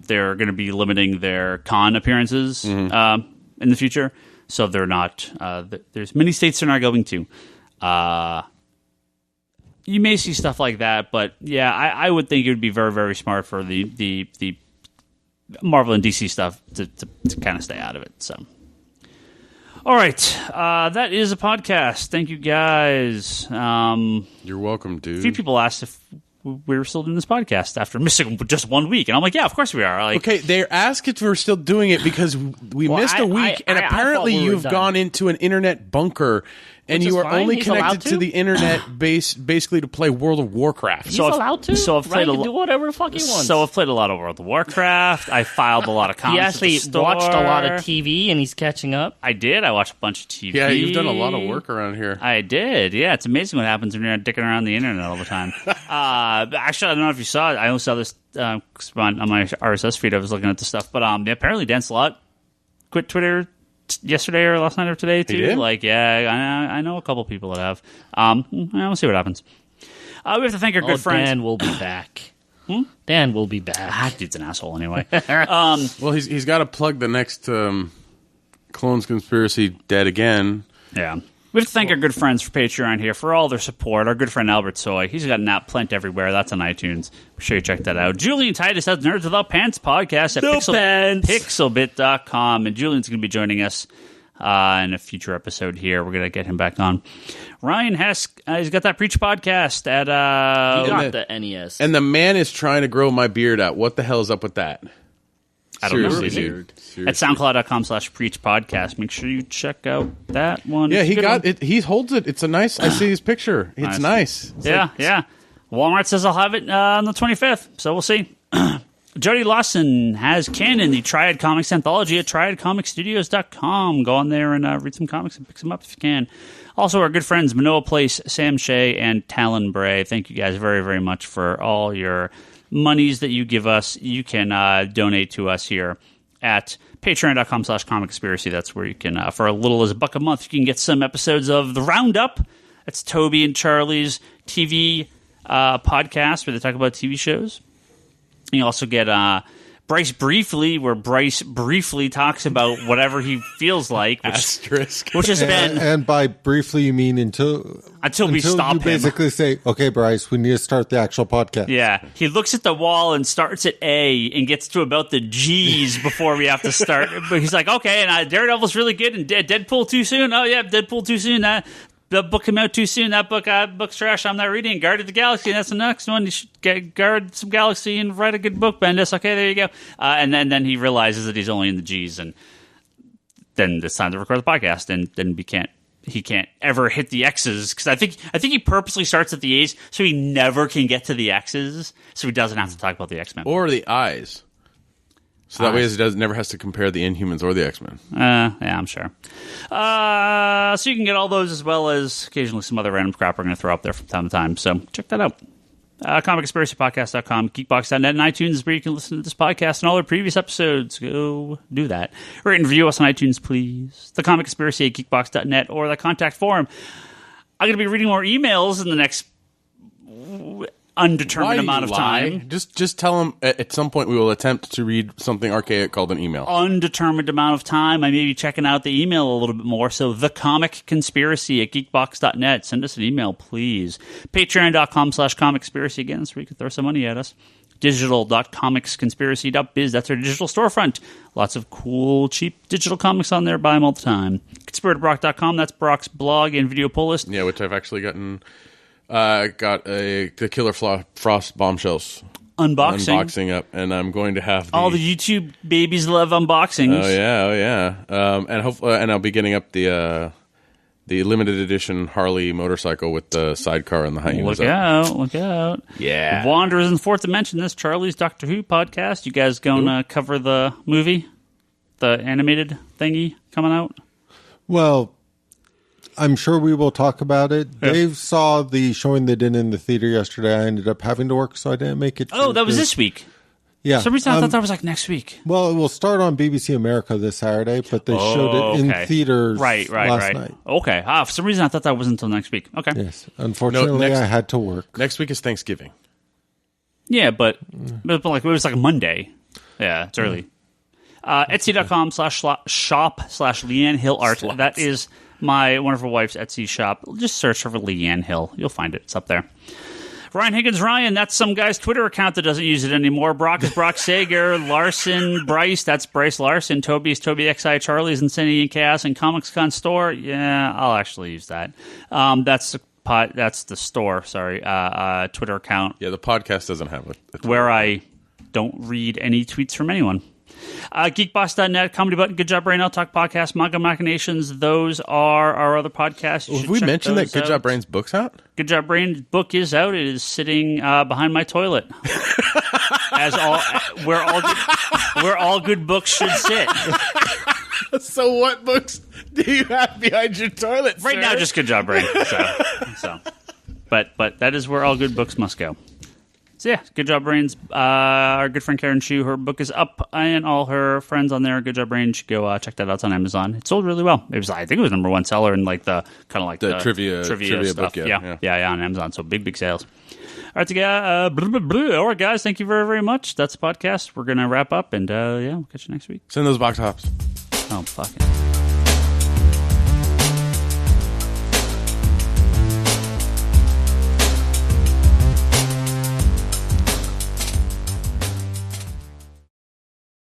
going to be limiting their con appearances in the future, so they're not. There's many states they're not going to. You may see stuff like that, but I would think it would be very, very smart for the Marvel and DC stuff to kind of stay out of it. So, all right, that is a podcast. Thank you, guys. You're welcome, dude. A few people asked if we were still doing this podcast after missing just 1 week, and I'm like, yeah, of course we are. Like, okay, they asked if we're still doing it because we missed a week, and apparently you've gone into an internet bunker. And you are only connected to the internet basically to play World of Warcraft. He's allowed to? So I've played do whatever the fuck he wants. So I've played a lot of World of Warcraft. I filed a lot of comics. He actually watched a lot of TV, and he's catching up. I did. I watched a bunch of TV. Yeah, you've done a lot of work around here. I did. Yeah, it's amazing what happens when you're dicking around the internet all the time. Actually, I don't know if you saw it. I only saw this on my RSS feed. I was looking at the stuff. But apparently Dan Slott quit Twitter yesterday or last night or today too. He did? Like, I know a couple people that have. We'll see what happens. We have to thank our good friends. Dan will be back. Dan will be back. That dude's an asshole anyway. Well, he's got to plug the next Clones Conspiracy Dead Again. Yeah. We have to thank our good friends for Patreon here for all their support. Our good friend Albert Soy, he's got Nap Plent everywhere. That's on iTunes. Be sure you check that out. Julian Titus has Nerds Without Pants podcast at pixelbit.com. And Julian's going to be joining us in a future episode here. We're going to get him back on. Ryan Hess, he's got that Preach podcast at... he got the NES. And the man is trying to grow my beard out. What the hell is up with that? I don't know. Seriously, dude. At soundcloud.com/preach podcast. Make sure you check out that one. Yeah, he got it. He holds it. It's a nice. I see his picture. It's nice. Yeah. Walmart says I'll have it on the 25th, so we'll see. Jody Lawson has Canon, the Triad Comics anthology at triadcomicstudios.com. Go on there and read some comics and pick them up if you can. Also, our good friends Manoa Place, Sam Shea, and Talon Bray. Thank you guys very, very much for all your monies that you give us. You can donate to us here at patreon.com/comicconspiracy. That's where you can, for a little as $1 a month, you can get some episodes of The Roundup. That's Toby and Charlie's TV podcast where they talk about TV shows. You also get Bryce Briefly, where Bryce briefly talks about whatever he feels like, which has been... And by briefly, you mean until we stop him. You basically say, okay, Bryce, we need to start the actual podcast. Yeah. He looks at the wall and starts at A and gets to about the G's before we have to start. But he's like, okay, and Daredevil's really good, and Deadpool too soon? Oh, yeah, Deadpool too soon. The book came out too soon. That book's trash. I'm not reading. Guard of the Galaxy. That's the next one. You should guard some Galaxy and write a good book, Bendis. Okay, there you go. And then he realizes that he's only in the G's, and then it's time to record the podcast. And then he can't ever hit the X's because I think he purposely starts at the A's so he never can get to the X's, so he doesn't have to talk about the X-Men or the I's. So that way he never has to compare the Inhumans or the X-Men. Yeah, I'm sure. So you can get all those as well as occasionally some other random crap we're going to throw up there from time to time. So check that out. comicconspiracypodcast.com, geekbox.net, and iTunes is where you can listen to this podcast and all our previous episodes. Go do that. Rate and review us on iTunes, please. The Comic Conspiracy at geekbox.net or the contact forum. I'm going to be reading more emails in the next undetermined amount of time. Just tell them at some point we will attempt to read something archaic called an email. Undetermined amount of time. I may be checking out the email a little bit more. So the Comic Conspiracy at geekbox.net. Send us an email, please. Patreon.com/comicconspiracy again, so you can throw some money at us. Digital.comicsconspiracy.biz. That's our digital storefront. Lots of cool, cheap digital comics on there. Buy them all the time. Conspiratobrock.com. That's Brock's blog and video pull list. Yeah, which I've actually gotten. Got the Killer Frost bombshells unboxing up, and I'm going to have all the YouTube babies love unboxings. Oh yeah. And hopefully, and I'll be getting up the limited edition Harley motorcycle with the sidecar and the hyenas. Look out! Yeah, Wanderers in the Fourth Dimension. This Charlie's Doctor Who podcast. You guys going to cover the movie, the animated thingy coming out? Well, I'm sure we will talk about it. Yeah. Dave saw the showing they did in the theater yesterday. I ended up having to work, so I didn't make it. Oh, that was this week. Yeah. For some reason, I thought that was like next week. Well, it will start on BBC America this Saturday, but they showed it in theaters last night. Okay. For some reason, I thought that wasn't until next week. Okay. Yes. Unfortunately, I had to work. Next week is Thanksgiving. Yeah, but it was like Monday. Yeah, it's early. Etsy.com/shop/Leanne Hill Art. Slots. That is my wonderful wife's Etsy shop. Just search for Leanne Hill. You'll find it. It's up there. Ryan Higgins, that's some guy's Twitter account that doesn't use it anymore. Brock is Brock Sager. Larson, Bryce, that's Bryce Larson. Toby is Toby XI. Charlie's Insanity and Chaos. And ComicsCon Store, yeah, I'll actually use that. That's the store, sorry, Twitter account. Yeah, the podcast doesn't have it. Where I don't read any tweets from anyone. Geekbox.net, Comedy Button, Good Job Brain, I'll Talk Podcast, Manga Machinations. Those are our other podcasts. Have we mentioned that Good Job Brain's book's out? Good Job Brain's book is out. It is sitting behind my toilet. Where all good books should sit. So what books do you have behind your toilet, Right now, just Good Job Brain. But that is where all good books must go. So yeah, Good Job Brains. Our good friend Karen Chu, her book is up, and all her friends on there. Good Job Brain. You should go check that out. It's on Amazon. It sold really well. I think it was #1 seller in like the kind of like the trivia stuff. book. Yeah, on Amazon. So big sales. All right, all right, guys. Thank you very, very much. That's the podcast. We're gonna wrap up, and we'll catch you next week. Send those box tops. Oh, fuck it.